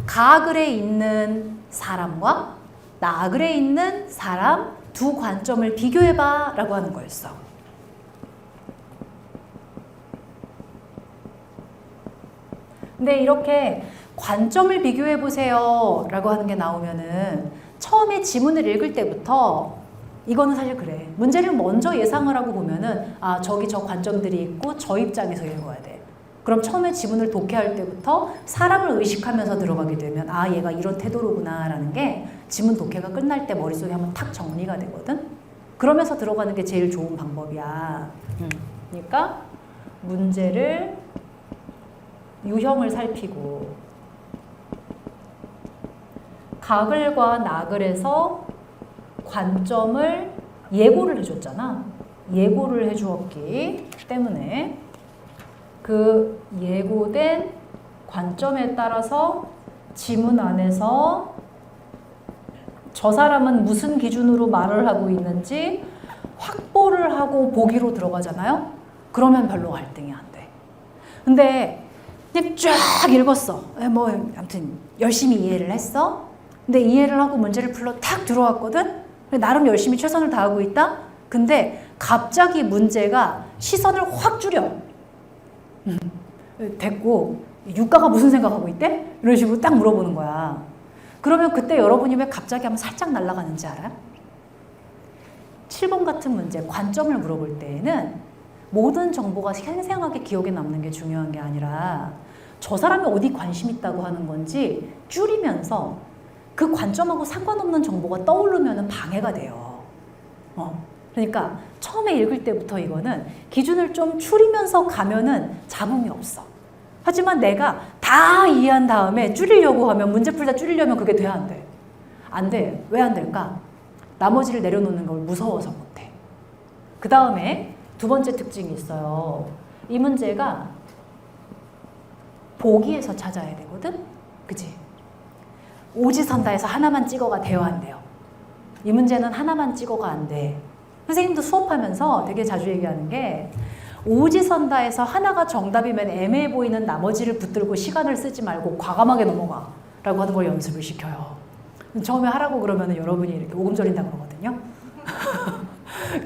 가글에 있는 사람과 나글에 있는 사람 두 관점을 비교해봐 라고 하는 거였어. 근데 이렇게 관점을 비교해 보세요 라고 하는 게 나오면은 처음에 지문을 읽을 때부터 이거는 사실 그래. 문제를 먼저 예상을 하고 보면은 아, 저기 저 관점들이 있고 저 입장에서 읽어야 돼. 그럼 처음에 지문을 독해할 때부터 사람을 의식하면서 들어가게 되면 아, 얘가 이런 태도로구나 라는 게 지문 독해가 끝날 때 머릿속에 한번 탁 정리가 되거든. 그러면서 들어가는 게 제일 좋은 방법이야. 그러니까 문제를 유형을 살피고 가글과 나글에서 관점을 예고를 해줬잖아. 예고를 해주었기 때문에 그 예고된 관점에 따라서 지문 안에서 저 사람은 무슨 기준으로 말을 하고 있는지 확보를 하고 보기로 들어가잖아요. 그러면 별로 갈등이 안 돼. 근데 그냥 쫙 읽었어. 뭐 아무튼 열심히 이해를 했어. 근데 이해를 하고 문제를 풀러 탁 들어왔거든. 나름 열심히 최선을 다하고 있다. 근데 갑자기 문제가 시선을 확 줄여. 됐고 유가가 무슨 생각하고 있대? 이런 식으로 딱 물어보는 거야. 그러면 그때 여러분이 왜 갑자기 하면 살짝 날아가는지 알아요? 7번 같은 문제 관점을 물어볼 때에는 모든 정보가 생생하게 기억에 남는 게 중요한 게 아니라 저 사람이 어디 관심 있다고 하는 건지 줄이면서 그 관점하고 상관없는 정보가 떠오르면 방해가 돼요. 그러니까 처음에 읽을 때부터 이거는 기준을 좀 줄이면서 가면은 잡음이 없어. 하지만 내가 다 이해한 다음에 줄이려고 하면 문제 풀다 줄이려면 그게 돼야 안 돼. 안 돼. 왜 안 될까? 나머지를 내려놓는 걸 무서워서 못해. 그 다음에 두 번째 특징이 있어요. 이 문제가 보기에서 찾아야 되거든? 그치? 오지선다에서 하나만 찍어가 돼요, 안 돼요? 이 문제는 하나만 찍어가 안 돼. 선생님도 수업하면서 되게 자주 얘기하는 게 오지선다에서 하나가 정답이면 애매해 보이는 나머지를 붙들고 시간을 쓰지 말고 과감하게 넘어가 라고 하는 걸 연습을 시켜요. 처음에 하라고 그러면 여러분이 이렇게 오금절인다 그러거든요.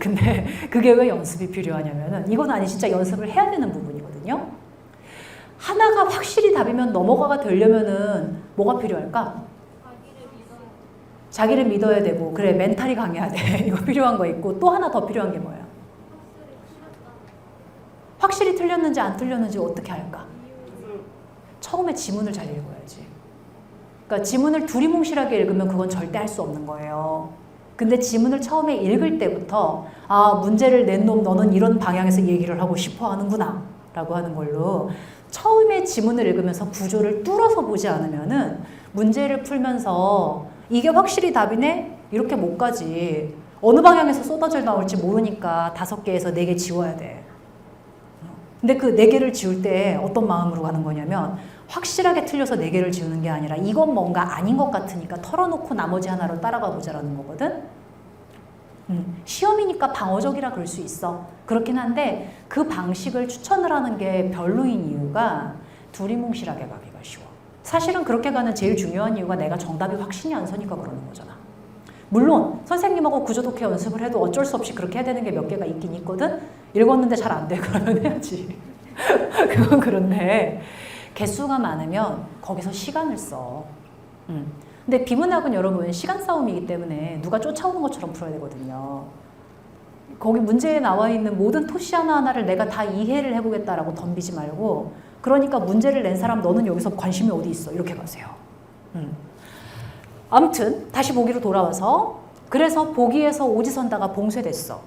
근데 그게 왜 연습이 필요하냐면은 이건 아니 진짜 연습을 해야 되는 부분이거든요. 하나가 확실히 답이면 넘어가가 되려면은 뭐가 필요할까? 자기를 믿어야 되고 그래 멘탈이 강해야 돼. 이거 필요한 거 있고 또 하나 더 필요한 게 뭐예요? 확실히 틀렸는지 안 틀렸는지 어떻게 할까? 처음에 지문을 잘 읽어야지. 그러니까 지문을 두리뭉실하게 읽으면 그건 절대 할 수 없는 거예요. 근데 지문을 처음에 읽을 때부터 아 문제를 낸 놈 너는 이런 방향에서 얘기를 하고 싶어 하는구나 라고 하는 걸로 처음에 지문을 읽으면서 구조를 뚫어서 보지 않으면은 문제를 풀면서 이게 확실히 답이네? 이렇게 못 가지. 어느 방향에서 쏟아져 나올지 모르니까 5개에서 4개 지워야 돼. 근데 그 4개를 지울 때 어떤 마음으로 가는 거냐면 확실하게 틀려서 4개를 지우는 게 아니라 이건 뭔가 아닌 것 같으니까 털어놓고 나머지 하나로 따라가 보자라는 거거든. 시험이니까 방어적이라 그럴 수 있어. 그렇긴 한데 그 방식을 추천을 하는 게 별로인 이유가 두리뭉실하게 가기가 쉬워. 사실은 그렇게 가는 제일 중요한 이유가 내가 정답이 확신이 안 서니까 그러는 거잖아. 물론 선생님하고 구조독해 연습을 해도 어쩔 수 없이 그렇게 해야 되는 게 몇 개가 있긴 있거든. 읽었는데 잘 안 돼. 그러면 해야지. 그건 그런데 개수가 많으면 거기서 시간을 써. 근데 비문학은 여러분 시간 싸움이기 때문에 누가 쫓아오는 것처럼 풀어야 되거든요. 거기 문제에 나와 있는 모든 토시 하나하나를 내가 다 이해를 해보겠다라고 덤비지 말고 그러니까 문제를 낸 사람 너는 여기서 관심이 어디 있어? 이렇게 가세요. 아무튼 다시 보기로 돌아와서 그래서 보기에서 오지선다가 봉쇄됐어.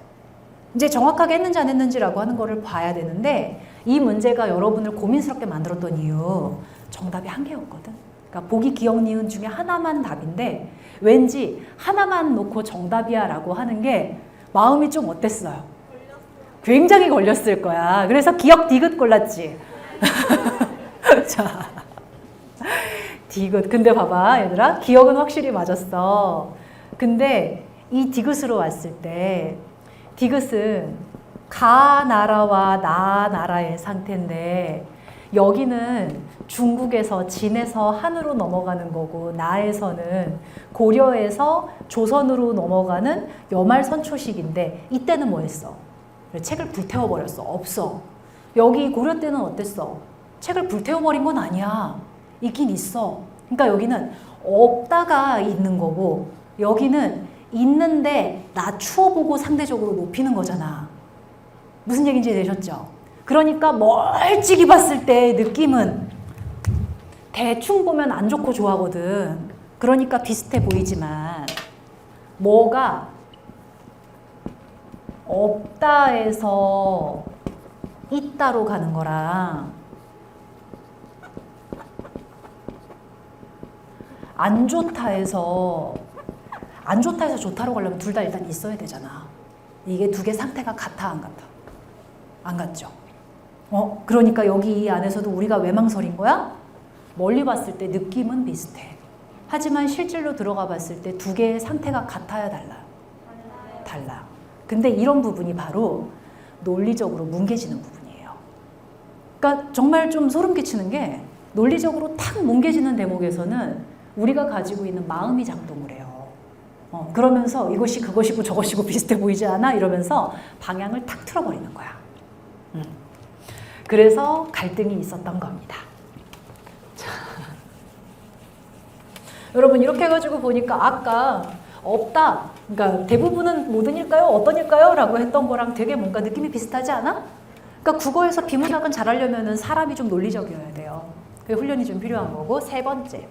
이제 정확하게 했는지 안 했는지라고 하는 거를 봐야 되는데 이 문제가 여러분을 고민스럽게 만들었던 이유 정답이 한 개였거든. 그러니까 보기 기억 니은 중에 하나만 답인데 왠지 하나만 놓고 정답이야 라고 하는 게 마음이 좀 어땠어요? 굉장히 걸렸을 거야. 그래서 기억 디귿 골랐지. 자, 디귿. 근데 봐봐, 얘들아. 기억은 확실히 맞았어. 근데 이 디귿으로 왔을 때, 디귿은 가 나라와 나 나라의 상태인데, 여기는 중국에서 진에서 한으로 넘어가는 거고, 나에서는 고려에서 조선으로 넘어가는 여말선초식인데, 이때는 뭐 했어? 책을 불태워버렸어. 없어. 여기 고려 때는 어땠어? 책을 불태워버린 건 아니야. 있긴 있어. 그러니까 여기는 없다가 있는 거고, 여기는 있는데 낮추어 보고 상대적으로 높이는 거잖아. 무슨 얘기인지 되셨죠? 그러니까 멀찍이 봤을 때 느낌은 대충 보면 안 좋고 좋아하거든. 그러니까 비슷해 보이지만 뭐가 없다에서 있다로 가는 거랑 안 좋다에서 좋다로 가려면 둘 다 일단 있어야 되잖아. 이게 두 개 상태가 같아 안 같아? 안 같죠? 그러니까 여기 이 안에서도 우리가 왜 망설인 거야? 멀리 봤을 때 느낌은 비슷해. 하지만 실질로 들어가 봤을 때 두 개의 상태가 같아야 달라? 달라. 근데 이런 부분이 바로 논리적으로 뭉개지는 부분이에요. 그러니까 정말 좀 소름 끼치는 게 논리적으로 탁 뭉개지는 대목에서는 우리가 가지고 있는 마음이 작동을 해요. 그러면서 이것이 그것이고 저것이고 비슷해 보이지 않아? 이러면서 방향을 탁 틀어버리는 거야. 그래서 갈등이 있었던 겁니다. 자. 여러분 이렇게 해가지고 보니까 아까 없다. 그러니까 대부분은 모든일까요? 어떤일까요? 라고 했던 거랑 되게 뭔가 느낌이 비슷하지 않아? 그러니까 국어에서 비문학은 잘하려면 사람이 좀 논리적이어야 돼요. 그 훈련이 좀 필요한 거고. 세 번째.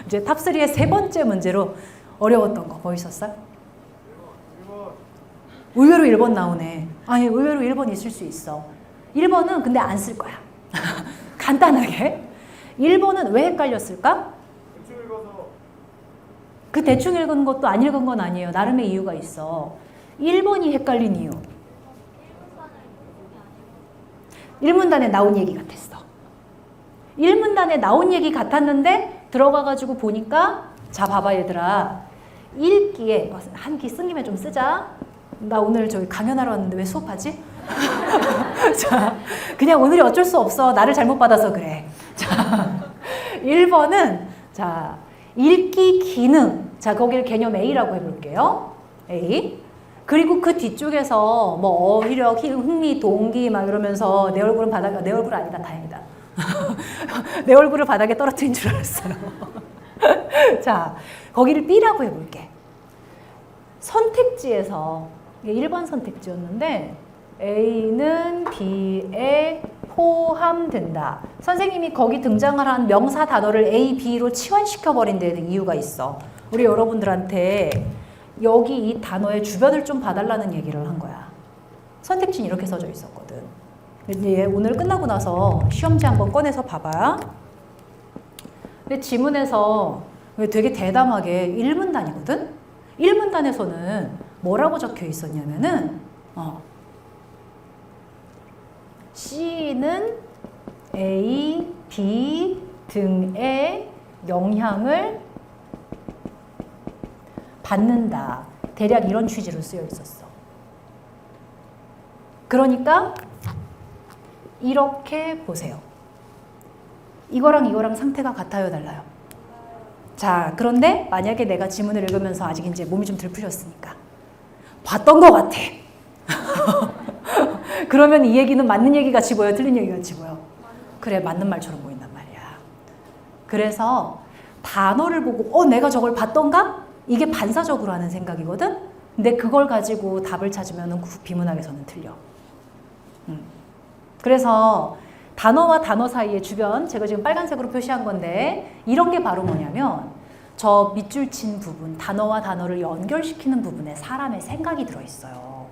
이제 탑3의 세 번째 문제로 어려웠던 거 뭐 있었어요? 의외로 1번 나오네. 아니 의외로 1번 있을 수 있어. 1번은 근데 안 쓸 거야. 간단하게. 1번은 왜 헷갈렸을까? 대충 읽어서. 그 대충 읽은 것도 안 읽은 건 아니에요. 나름의 이유가 있어. 1번이 헷갈린 이유. 1문단에 나온 얘기 같았어. 1문단에 나온 얘기 같았는데 들어가가지고 보니까 자 봐봐 얘들아. 읽기에 한 기 쓴 김에 좀 쓰자. 나 오늘 저기 강연하러 왔는데 왜 수업하지? 자, 그냥 오늘이 어쩔 수 없어. 나를 잘못 받아서 그래. 자, 1번은 자 읽기 기능. 자 거기를 개념 A라고 해볼게요. A. 그리고 그 뒤쪽에서 뭐 어휘력, 흥미, 동기 막 이러면서 내 얼굴은 바닥에 내 얼굴 아니다. 다행이다. 내 얼굴을 바닥에 떨어뜨린 줄 알았어요. 자 거기를 B라고 해볼게. 선택지에서 이게 1번 선택지였는데 A는 B에 포함된다. 선생님이 거기 등장을 한 명사 단어를 A, B로 치환시켜버린 데는 이유가 있어. 우리 여러분들한테 여기 이 단어의 주변을 좀 봐달라는 얘기를 한 거야. 선택지는 이렇게 써져 있었거든. 이제 오늘 끝나고 나서 시험지 한번 꺼내서 봐봐. 근데 지문에서 되게 대담하게 1문단이거든? 1문단에서는 뭐라고 적혀 있었냐면은 C는 A, B 등의 영향을 받는다. 대략 이런 취지로 쓰여 있었어. 그러니까 이렇게 보세요. 이거랑 이거랑 상태가 같아요, 달라요? 자, 그런데 만약에 내가 지문을 읽으면서 아직 이제 몸이 좀 덜 풀렸으니까 봤던 것 같아. 그러면 이 얘기는 맞는 얘기 같이 보여, 틀린 얘기 같이 보여? 그래, 맞는 말처럼 보인단 말이야. 그래서 단어를 보고 내가 저걸 봤던가? 이게 반사적으로 하는 생각이거든? 근데 그걸 가지고 답을 찾으면 비문학에서는 틀려. 그래서 단어와 단어 사이의 주변, 제가 지금 빨간색으로 표시한 건데 이런 게 바로 뭐냐면 저 밑줄 친 부분, 단어와 단어를 연결시키는 부분에 사람의 생각이 들어있어요.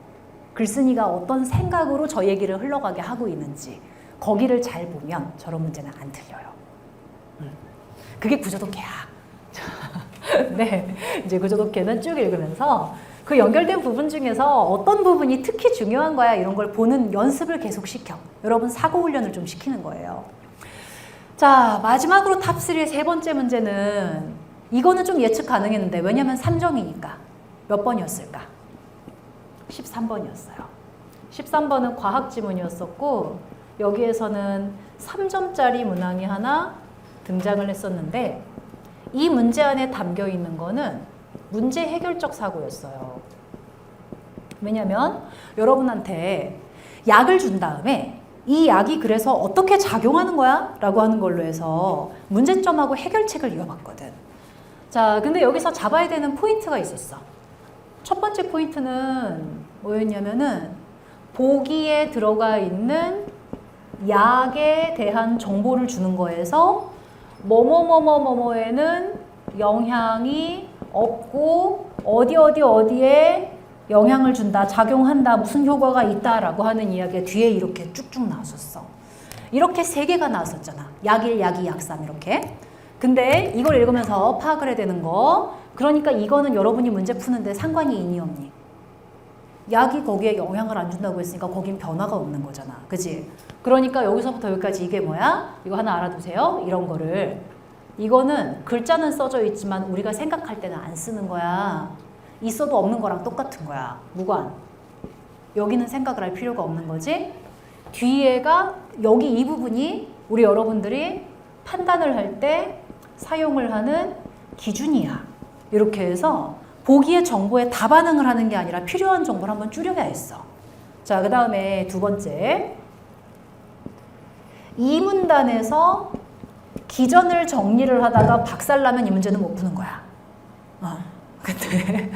글쓴이가 어떤 생각으로 저 얘기를 흘러가게 하고 있는지 거기를 잘 보면 저런 문제는 안 틀려요. 그게 구조독해야. 네, 이제 구조독해는 쭉 읽으면서 그 연결된 부분 중에서 어떤 부분이 특히 중요한 거야 이런 걸 보는 연습을 계속 시켜. 여러분 사고 훈련을 좀 시키는 거예요. 자, 마지막으로 탑3의 세 번째 문제는 이거는 좀 예측 가능했는데 왜냐면 3점이니까 몇 번이었을까? 13번이었어요. 13번은 과학 지문이었었고 여기에서는 3점짜리 문항이 하나 등장을 했었는데 이 문제 안에 담겨 있는 거는 문제 해결적 사고였어요. 왜냐면 여러분한테 약을 준 다음에 이 약이 그래서 어떻게 작용하는 거야? 라고 하는 걸로 해서 문제점하고 해결책을 이어봤거든. 자, 근데 여기서 잡아야 되는 포인트가 있었어. 첫 번째 포인트는 뭐였냐면은 보기에 들어가 있는 약에 대한 정보를 주는 거에서 뭐뭐뭐뭐뭐에는 영향이 없고 어디에 영향을 준다, 작용한다, 무슨 효과가 있다라고 하는 이야기가 뒤에 이렇게 쭉쭉 나왔었어. 이렇게 세 개가 나왔었잖아. 약1, 약2, 약3 이렇게. 근데 이걸 읽으면서 파악을 해야 되는 거. 그러니까 이거는 여러분이 문제 푸는데 상관이 있니 없니? 약이 거기에 영향을 안 준다고 했으니까 거긴 변화가 없는 거잖아. 그치? 그러니까 여기서부터 여기까지 이게 뭐야? 이거 하나 알아두세요. 이런 거를. 이거는 글자는 써져 있지만 우리가 생각할 때는 안 쓰는 거야. 있어도 없는 거랑 똑같은 거야. 무관. 여기는 생각을 할 필요가 없는 거지. 뒤에가 여기 이 부분이 우리 여러분들이 판단을 할 때 사용을 하는 기준이야. 이렇게 해서 보기의 정보에 다 반응을 하는 게 아니라 필요한 정보를 한번 줄여야 했어. 자, 그 다음에 두 번째. 이 문단에서 기전을 정리를 하다가 박살나면 이 문제는 못 푸는 거야. 근데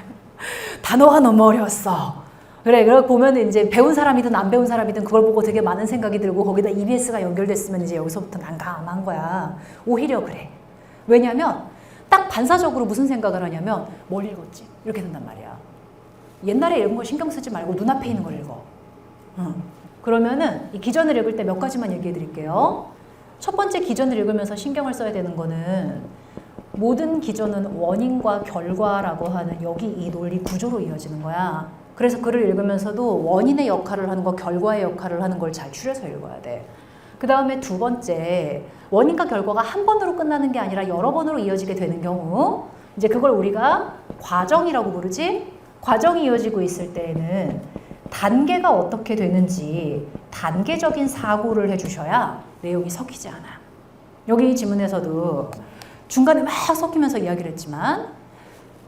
단어가 너무 어려웠어. 그래, 그래 보면 이제 배운 사람이든 안 배운 사람이든 그걸 보고 되게 많은 생각이 들고 거기다 EBS가 연결됐으면 이제 여기서부터 난감한 거야. 오히려 그래. 왜냐면 딱 반사적으로 무슨 생각을 하냐면 뭘 읽었지? 이렇게 된단 말이야. 옛날에 읽은 걸 신경 쓰지 말고 눈앞에 있는 걸 읽어. 그러면은 이 기전을 읽을 때 몇 가지만 얘기해 드릴게요. 첫 번째 기전을 읽으면서 신경을 써야 되는 거는 모든 기전은 원인과 결과라고 하는 여기 이 논리 구조로 이어지는 거야. 그래서 글을 읽으면서도 원인의 역할을 하는 거, 결과의 역할을 하는 걸 잘 추려서 읽어야 돼. 그 다음에 두 번째, 원인과 결과가 한 번으로 끝나는 게 아니라 여러 번으로 이어지게 되는 경우, 이제 그걸 우리가 과정이라고 부르지? 과정이 이어지고 있을 때에는 단계가 어떻게 되는지 단계적인 사고를 해주셔야 내용이 섞이지 않아. 여기 지문에서도 중간에 막 섞이면서 이야기를 했지만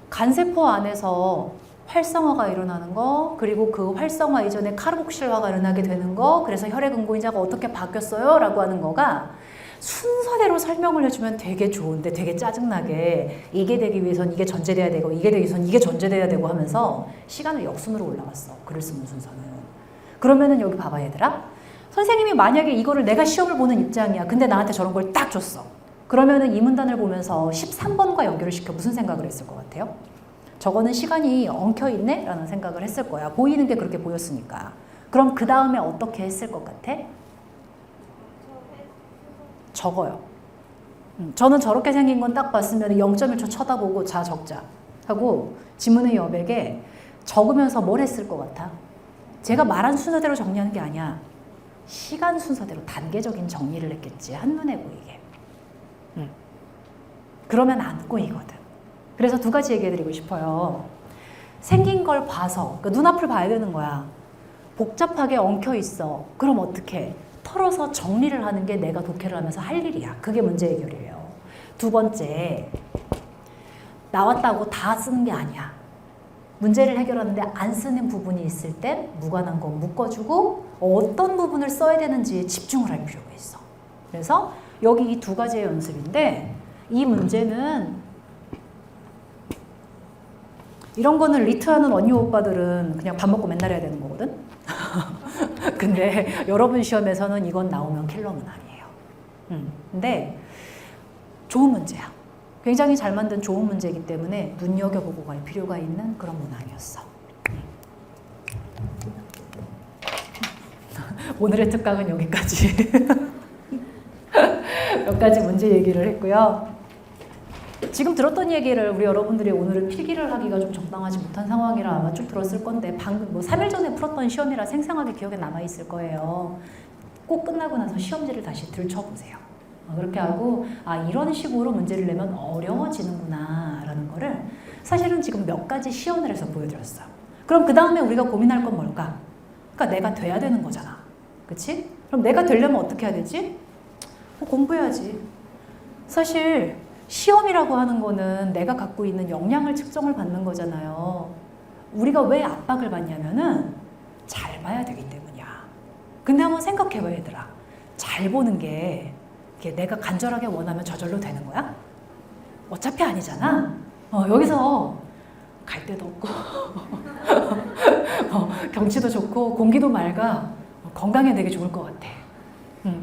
간세포 안에서 활성화가 일어나는 거, 그리고 그 활성화 이전에 카르복실화가 일어나게 되는 거, 그래서 혈액응고인자가 어떻게 바뀌었어요? 라고 하는 거가 순서대로 설명을 해주면 되게 좋은데 되게 짜증나게 이게 되기 위해선 이게 전제돼야 되고 이게 되기 위해선 이게 전제돼야 되고 하면서 시간을 역순으로 올라갔어. 글을 쓰는 순서는. 그러면은 여기 봐봐 얘들아. 선생님이 만약에 이거를 내가 시험을 보는 입장이야. 근데 나한테 저런 걸 딱 줬어. 그러면은 이 문단을 보면서 13번과 연결을 시켜 무슨 생각을 했을 것 같아요? 저거는 시간이 엉켜있네? 라는 생각을 했을 거야. 보이는 게 그렇게 보였으니까. 그럼 그 다음에 어떻게 했을 것 같아? 적어요. 저는 저렇게 생긴 건 딱 봤으면 0.1초 쳐다보고 자 적자 하고 지문의 여백에 적으면서 뭘 했을 것 같아? 제가 말한 순서대로 정리하는 게 아니야. 시간 순서대로 단계적인 정리를 했겠지. 한눈에 보이게. 그러면 안 꼬이거든. 그래서 두 가지 얘기해드리고 싶어요. 생긴 걸 봐서, 그러니까 눈앞을 봐야 되는 거야. 복잡하게 엉켜 있어. 그럼 어떻게? 털어서 정리를 하는 게 내가 독해를 하면서 할 일이야. 그게 문제 해결이에요. 두 번째, 나왔다고 다 쓰는 게 아니야. 문제를 해결하는데 안 쓰는 부분이 있을 땐 무관한 거 묶어주고 어떤 부분을 써야 되는지에 집중을 할 필요가 있어. 그래서 여기 이 두 가지의 연습인데 이 문제는 이런 거는 리트하는 언니 오빠들은 그냥 밥 먹고 맨날 해야 되는 거거든. 근데 여러분 시험에서는 이건 나오면 킬러 문항이에요. 근데 좋은 문제야. 굉장히 잘 만든 좋은 문제이기 때문에 눈여겨보고 갈 필요가 있는 그런 문항이었어. 오늘의 특강은 여기까지. 몇 가지 문제 얘기를 했고요. 지금 들었던 얘기를 우리 여러분들이 오늘은 필기를 하기가 좀 적당하지 못한 상황이라 아마 쭉 들었을 건데 방금 뭐 3일 전에 풀었던 시험이라 생생하게 기억에 남아있을 거예요. 꼭 끝나고 나서 시험지를 다시 들춰보세요. 그렇게 하고 이런 식으로 문제를 내면 어려워지는구나 라는 거를 사실은 지금 몇 가지 시연을 해서 보여드렸어요. 그럼 그 다음에 우리가 고민할 건 뭘까? 그러니까 내가 돼야 되는 거잖아. 그치? 그럼 내가 되려면 어떻게 해야 되지? 공부해야지. 사실 시험이라고 하는 거는 내가 갖고 있는 역량을 측정을 받는 거잖아요. 우리가 왜 압박을 받냐면은 잘 봐야 되기 때문이야. 근데 한번 생각해봐 얘들아. 잘 보는 게 내가 간절하게 원하면 저절로 되는 거야? 어차피 아니잖아. 여기서 갈 데도 없고 경치도 좋고 공기도 맑아. 건강에 되게 좋을 것 같아.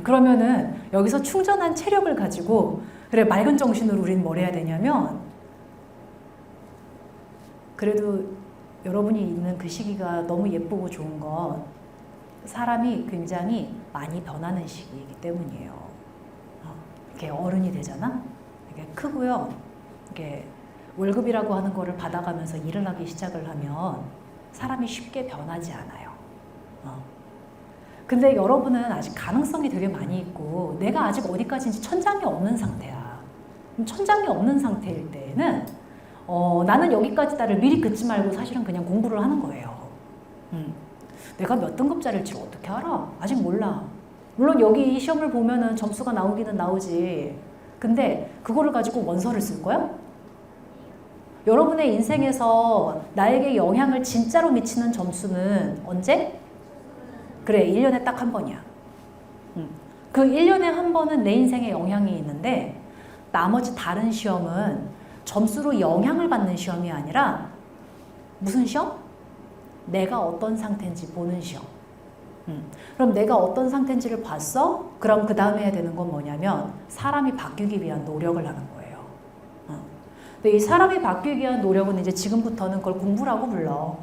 그러면은 여기서 충전한 체력을 가지고 그래 맑은 정신으로 우리는 뭘 해야 되냐면 그래도 여러분이 있는 그 시기가 너무 예쁘고 좋은 건 사람이 굉장히 많이 변하는 시기이기 때문이에요. 이렇게 어른이 되잖아? 이게 크고요. 이게 월급이라고 하는 거를 받아가면서 일을 하기 시작을 하면 사람이 쉽게 변하지 않아요. 근데 여러분은 아직 가능성이 되게 많이 있고 내가 아직 어디까지인지 천장이 없는 상태야. 그럼 천장이 없는 상태일 때에는 나는 여기까지다를 미리 긋지 말고 사실은 그냥 공부를 하는 거예요. 내가 몇 등급짜리일지 어떻게 알아? 아직 몰라. 물론 여기 시험을 보면은 점수가 나오기는 나오지. 근데 그거를 가지고 원서를 쓸 거야? 여러분의 인생에서 나에게 영향을 진짜로 미치는 점수는 언제? 그래, 1년에 딱 한 번이야. 그 1년에 한 번은 내 인생에 영향이 있는데 나머지 다른 시험은 점수로 영향을 받는 시험이 아니라 무슨 시험? 내가 어떤 상태인지 보는 시험. 그럼 내가 어떤 상태인지를 봤어? 그럼 그 다음에 해야 되는 건 뭐냐면 사람이 바뀌기 위한 노력을 하는 거예요. 근데 이 사람이 바뀌기 위한 노력은 이제 지금부터는 그걸 공부라고 불러.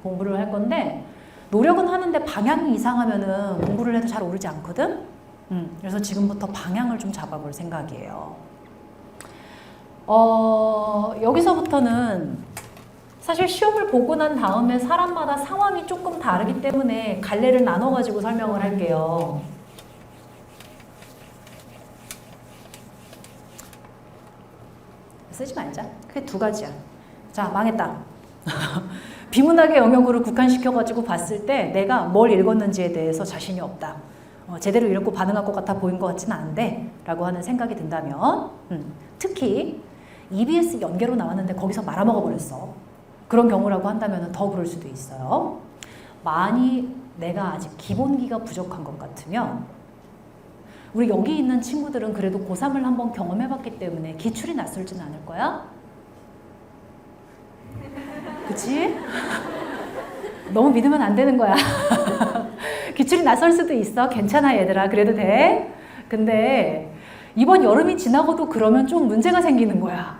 공부를 할 건데 노력은 하는데 방향이 이상하면은 공부를 해도 잘 오르지 않거든? 그래서 지금부터 방향을 좀 잡아볼 생각이에요. 여기서부터는 사실 시험을 보고 난 다음에 사람마다 상황이 조금 다르기 때문에 갈래를 나눠가지고 설명을 할게요. 쓰지 말자. 그게 두 가지야. 자, 망했다. 비문학의 영역으로 국한시켜가지고 봤을 때 내가 뭘 읽었는지에 대해서 자신이 없다. 제대로 읽고 반응할 것 같아 보인 것 같지는 않은데 라고 하는 생각이 든다면 특히 EBS 연계로 나왔는데 거기서 말아먹어 버렸어. 그런 경우라고 한다면 더 그럴 수도 있어요. 많이 내가 아직 기본기가 부족한 것 같으면 우리 여기 있는 친구들은 그래도 고3을 한번 경험해봤기 때문에 기출이 낯설진 않을 거야? 그치? 너무 믿으면 안 되는 거야. 기출이 낯설 수도 있어. 괜찮아 얘들아. 그래도 돼. 근데 이번 여름이 지나고도 그러면 좀 문제가 생기는 거야.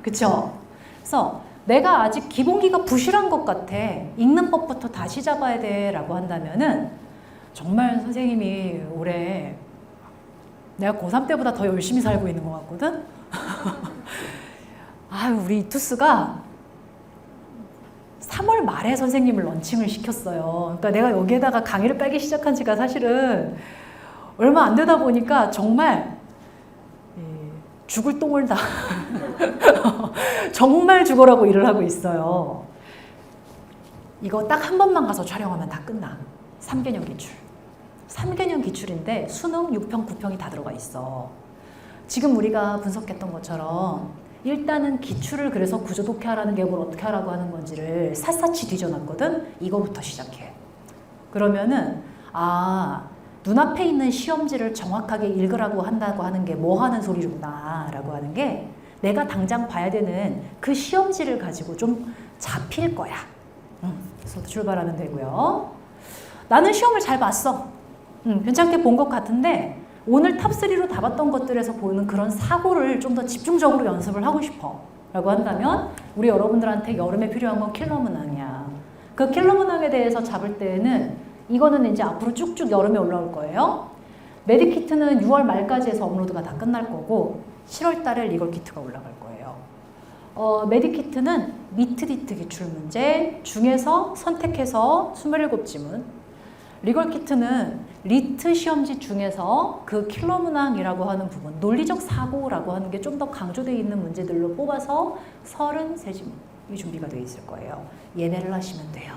그쵸? 그래서 내가 아직 기본기가 부실한 것 같아. 읽는 법부터 다시 잡아야 돼 라고 한다면은 정말 선생님이 올해 내가 고3 때보다 더 열심히 살고 있는 것 같거든? 아유, 우리 이투스가 3월 말에 선생님을 런칭을 시켰어요. 그러니까 내가 여기에다가 강의를 깔기 시작한 지가 사실은 얼마 안 되다 보니까 정말 죽을 똥을 다 정말 죽어라고 일을 하고 있어요. 이거 딱 한 번만 가서 촬영하면 다 끝나. 3개년 기출. 3개년 기출인데 수능 6평, 9평이 다 들어가 있어. 지금 우리가 분석했던 것처럼 일단은 기출을 그래서 구조 독해하라는 게 뭘 어떻게 하라고 하는 건지를 샅샅이 뒤져놨거든. 이거부터 시작해. 그러면은 눈앞에 있는 시험지를 정확하게 읽으라고 한다고 하는 게 뭐 하는 소리구나 라고 하는 게 내가 당장 봐야 되는 그 시험지를 가지고 좀 잡힐 거야. 그래서 출발하면 되고요. 나는 시험을 잘 봤어. 괜찮게 본 것 같은데 오늘 탑3로 다 봤던 것들에서 보이는 그런 사고를 좀 더 집중적으로 연습을 하고 싶어 라고 한다면 우리 여러분들한테 여름에 필요한 건 킬러 문항이야. 그 킬러 문항에 대해서 잡을 때는 이거는 이제 앞으로 쭉쭉 여름에 올라올 거예요. 메디키트는 6월 말까지 해서 업로드가 다 끝날 거고 7월 달에 리걸 키트가 올라갈 거예요. 메디키트는 미트리트 기출문제 중에서 선택해서 27지문, 리걸키트는 리트 시험지 중에서 그 킬러 문항이라고 하는 부분, 논리적 사고라고 하는 게 좀 더 강조되어 있는 문제들로 뽑아서 33지문이 준비가 되어 있을 거예요. 예매를 하시면 돼요.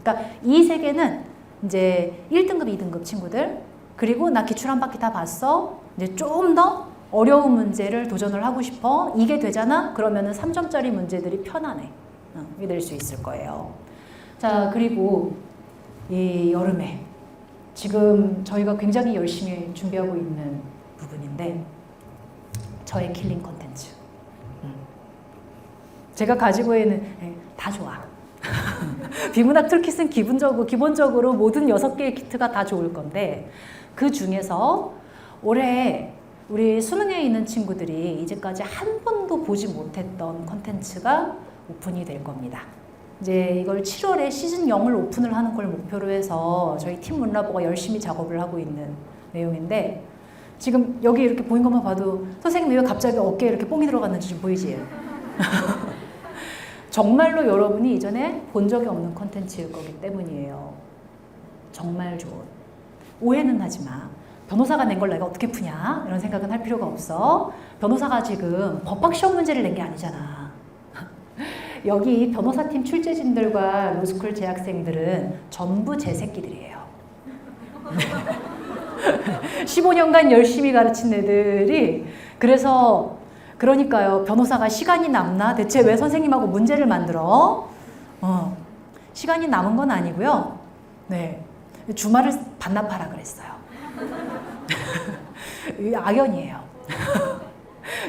그러니까 이 세 개는 이제 1등급, 2등급 친구들, 그리고 나 기출 한 바퀴 다 봤어. 이제 좀 더 어려운 문제를 도전을 하고 싶어. 이게 되잖아? 그러면은 3점짜리 문제들이 편안해. 이게 될 수 있을 거예요. 자, 그리고 이 여름에 지금 저희가 굉장히 열심히 준비하고 있는 부분인데 저의 킬링 콘텐츠. 제가 가지고 있는 다 좋아. 비문학 툴킷은 기본적으로 모든 6개의 키트가 다 좋을 건데 그 중에서 올해 우리 수능에 있는 친구들이 이제까지 한 번도 보지 못했던 콘텐츠가 오픈이 될 겁니다. 이제 이걸 7월에 시즌 0을 오픈을 하는 걸 목표로 해서 저희 팀 문라보가 열심히 작업을 하고 있는 내용인데 지금 여기 이렇게 보인 것만 봐도 선생님이 왜 갑자기 어깨에 이렇게 뽕이 들어갔는지 좀 보이지? 정말로 여러분이 이전에 본 적이 없는 콘텐츠일 거기 때문이에요. 정말 좋은. 오해는 하지 마. 변호사가 낸 걸 내가 어떻게 푸냐? 이런 생각은 할 필요가 없어. 변호사가 지금 법학 시험 문제를 낸 게 아니잖아. 여기 변호사팀 출제진들과 로스쿨 재학생들은 전부 제 새끼들이에요. 15년간 열심히 가르친 애들이 그러니까요. 변호사가 시간이 남나? 대체 왜 선생님하고 문제를 만들어? 시간이 남은 건 아니고요. 네. 주말을 반납하라 그랬어요. 악연이에요.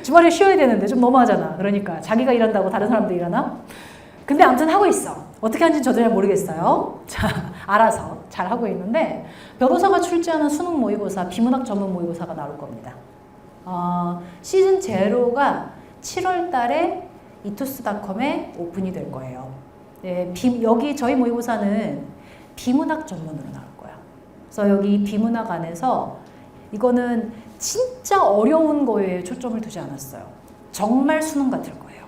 주말에 쉬어야 되는데 좀 너무하잖아. 그러니까 자기가 일한다고 다른 사람도 일하나? 근데 아무튼 하고 있어. 어떻게 하는지 저도 잘 모르겠어요. 자, 알아서 잘 하고 있는데 변호사가 출제하는 수능 모의고사, 비문학 전문 모의고사가 나올 겁니다. 시즌 제로가 7월 달에 이투스닷컴에 오픈이 될 거예요. 네, 여기 저희 모의고사는 비문학 전문으로 나올 거야. 그래서 여기 비문학 안에서 이거는 진짜 어려운 거에 초점을 두지 않았어요. 정말 수능 같을 거예요.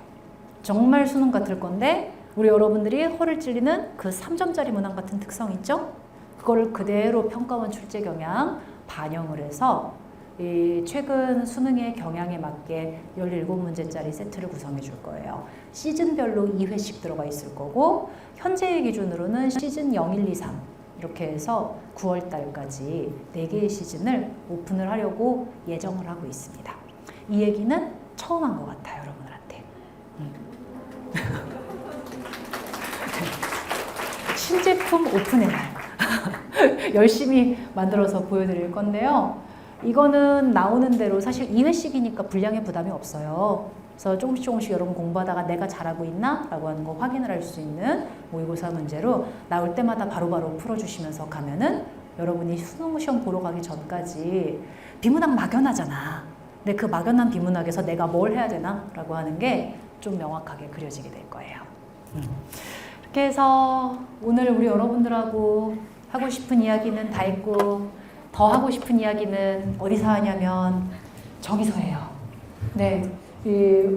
정말 수능 같을 건데 우리 여러분들이 허를 찔리는 그 3점짜리 문항 같은 특성 있죠? 그거를 그대로 평가원 출제 경향 반영을 해서 이 최근 수능의 경향에 맞게 17문제짜리 세트를 구성해 줄 거예요. 시즌별로 2회씩 들어가 있을 거고 현재의 기준으로는 시즌 0, 1, 2, 3 이렇게 해서 9월 달까지 4개의 시즌을 오픈을 하려고 예정을 하고 있습니다. 이 얘기는 처음 한 것 같아요, 여러분들한테. 신제품 오픈의 날. 열심히 만들어서 보여드릴 건데요. 이거는 나오는 대로 사실 2회씩이니까 분량의 부담이 없어요. 그래서 조금씩 여러분 공부하다가 내가 잘하고 있나? 라고 하는 거 확인을 할 수 있는 모의고사 문제로 나올 때마다 바로바로 풀어주시면서 가면은 여러분이 수능 시험 보러 가기 전까지 비문학 막연하잖아. 근데 그 막연한 비문학에서 내가 뭘 해야 되나? 라고 하는 게 좀 명확하게 그려지게 될 거예요. 이렇게 해서 오늘 우리 여러분들하고 하고 싶은 이야기는 다 했고 더 하고 싶은 이야기는 어디서 하냐면 저기서 해요. 네.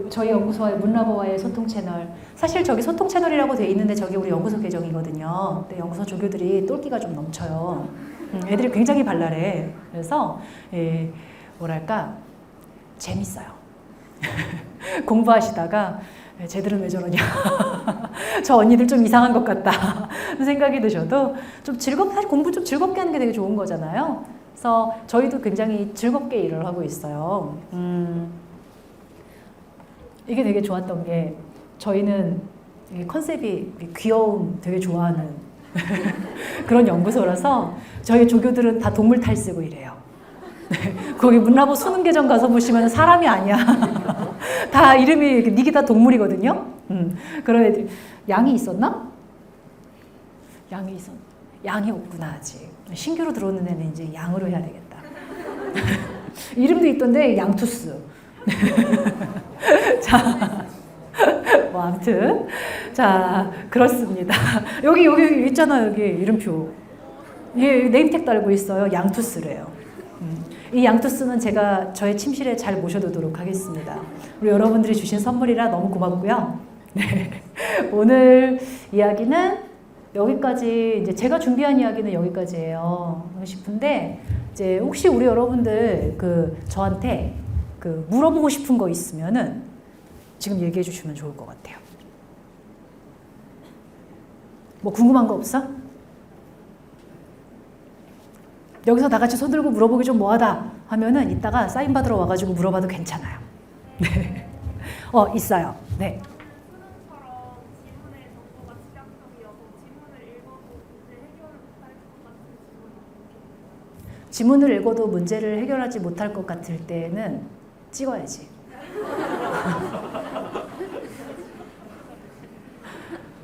저희 연구소와의 문라보와의 소통 채널. 사실 저기 소통 채널이라고 돼 있는데 저기 우리 연구소 계정이거든요. 근데 연구소 조교들이 똘끼가 좀 넘쳐요. 애들이 굉장히 발랄해. 그래서 뭐랄까 재밌어요. 공부하시다가 쟤들은 왜 저러냐. 저 언니들 좀 이상한 것 같다. 생각이 드셔도 좀 사실 공부 좀 즐겁게 하는 게 되게 좋은 거잖아요. 그래서 저희도 굉장히 즐겁게 일을 하고 있어요. 이게 되게 좋았던 게 저희는 컨셉이 귀여움 되게 좋아하는 그런 연구소라서 저희 조교들은 다 동물 탈 쓰고 이래요. 거기 문라보 수능 계정 가서 보시면 사람이 아니야. 다 이름이 닉이 다 동물이거든요. 그런 애들 양이 있었나? 양이 없구나 아직. 신규로 들어오는 애는 이제 양으로 해야 되겠다. 이름도 있던데 양투스. 자, 뭐 아무튼 자 그렇습니다. 여기 있잖아 여기 이름표. 얘 네임택 달고 있어요. 양투스래요. 이 양투스는 제가 저의 침실에 잘 모셔두도록 하겠습니다. 우리 여러분들이 주신 선물이라 너무 고맙고요. 네. 오늘 이야기는 여기까지, 이제 제가 준비한 이야기는 여기까지예요. 싶은데, 이제 혹시 우리 여러분들 저한테 물어보고 싶은 거 있으면은 지금 얘기해 주시면 좋을 것 같아요. 뭐 궁금한 거 없어? 여기서 다 같이 손 들고 물어보기 좀 뭐하다 하면은 이따가 사인 받으러 와가지고 물어봐도 괜찮아요. 네. 있어요. 네. 수능처럼 지문의 정보가 집약적이어서 지문을 읽어도 문제 해결을 못할 것 같은 지문이 지문을 읽어도 문제를 해결하지 못할 것 같을 때는 찍어야지.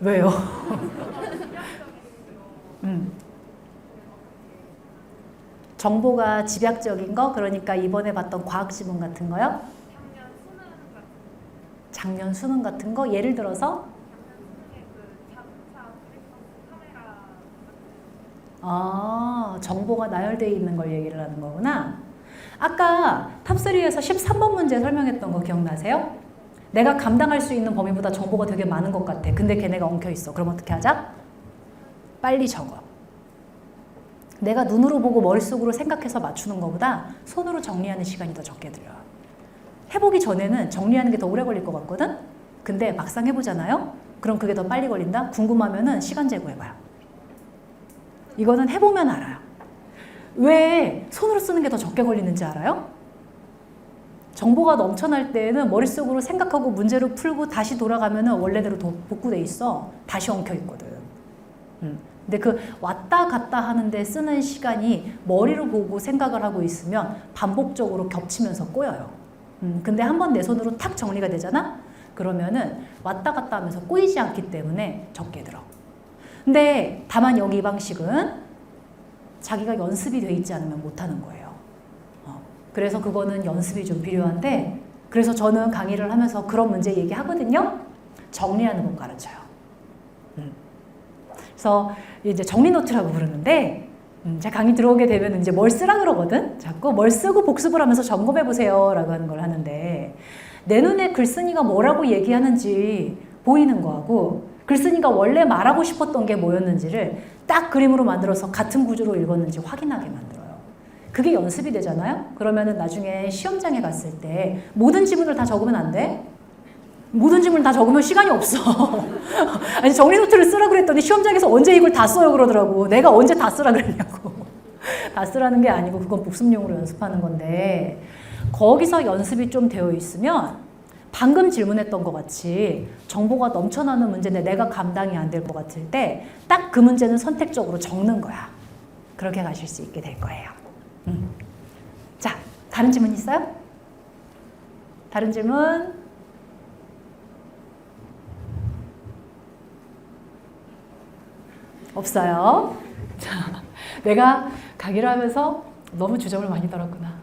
왜요? 정보가 집약적인 거, 그러니까 이번에 봤던 과학 지문 같은 거요? 작년 수능 같은 거, 예를 들어서 정보가 나열되어 있는 걸 얘기를 하는 거구나. 아까 탑3에서 13번 문제 설명했던 거 기억나세요? 내가 감당할 수 있는 범위보다 정보가 되게 많은 것 같아. 근데 걔네가 엉켜 있어. 그럼 어떻게 하자? 빨리 적어. 내가 눈으로 보고 머릿속으로 생각해서 맞추는 것보다 손으로 정리하는 시간이 더 적게 들어요. 해보기 전에는 정리하는 게 더 오래 걸릴 것 같거든? 근데 막상 해보잖아요? 그럼 그게 더 빨리 걸린다? 궁금하면은 시간 재고해봐요. 이거는 해보면 알아요. 왜 손으로 쓰는 게 더 적게 걸리는지 알아요? 정보가 넘쳐날 때에는 머릿속으로 생각하고 문제를 풀고 다시 돌아가면은 원래대로 복구돼 있어. 다시 엉켜 있거든. 근데 왔다 갔다 하는데 쓰는 시간이 머리로 보고 생각을 하고 있으면 반복적으로 겹치면서 꼬여요. 근데 한번 내 손으로 탁 정리가 되잖아? 그러면은 왔다 갔다 하면서 꼬이지 않기 때문에 적게 들어. 근데 다만 여기 이 방식은 자기가 연습이 돼 있지 않으면 못하는 거예요. 그래서 그거는 연습이 좀 필요한데, 그래서 저는 강의를 하면서 그런 문제 얘기하거든요. 정리하는 법 가르쳐요. 그래서 이제 정리 노트라고 부르는데, 제가 강의 들어오게 되면 이제 뭘 쓰라 그러거든? 자꾸 뭘 쓰고 복습을 하면서 점검해 보세요 라고 하는 걸 하는데, 내 눈에 글쓴이가 뭐라고 얘기하는지 보이는 거하고 글쓴이가 원래 말하고 싶었던 게 뭐였는지를 딱 그림으로 만들어서 같은 구조로 읽었는지 확인하게 만들어요. 그게 연습이 되잖아요? 그러면은 나중에 시험장에 갔을 때 모든 지문을 다 적으면 안 돼? 모든 지문을 다 적으면 시간이 없어. 아니, 정리 노트를 쓰라 그랬더니 시험장에서 언제 이걸 다 써요 그러더라고. 내가 언제 다 쓰라 그랬냐고. 다 쓰라는 게 아니고 그건 복습용으로 연습하는 건데, 거기서 연습이 좀 되어 있으면 방금 질문했던 것 같이 정보가 넘쳐나는 문제인데 내가 감당이 안 될 것 같을 때 딱 그 문제는 선택적으로 적는 거야. 그렇게 가실 수 있게 될 거예요. 자, 다른 질문 있어요? 다른 질문? 없어요. 자, 내가 강의를 하면서 너무 주점을 많이 떨었구나.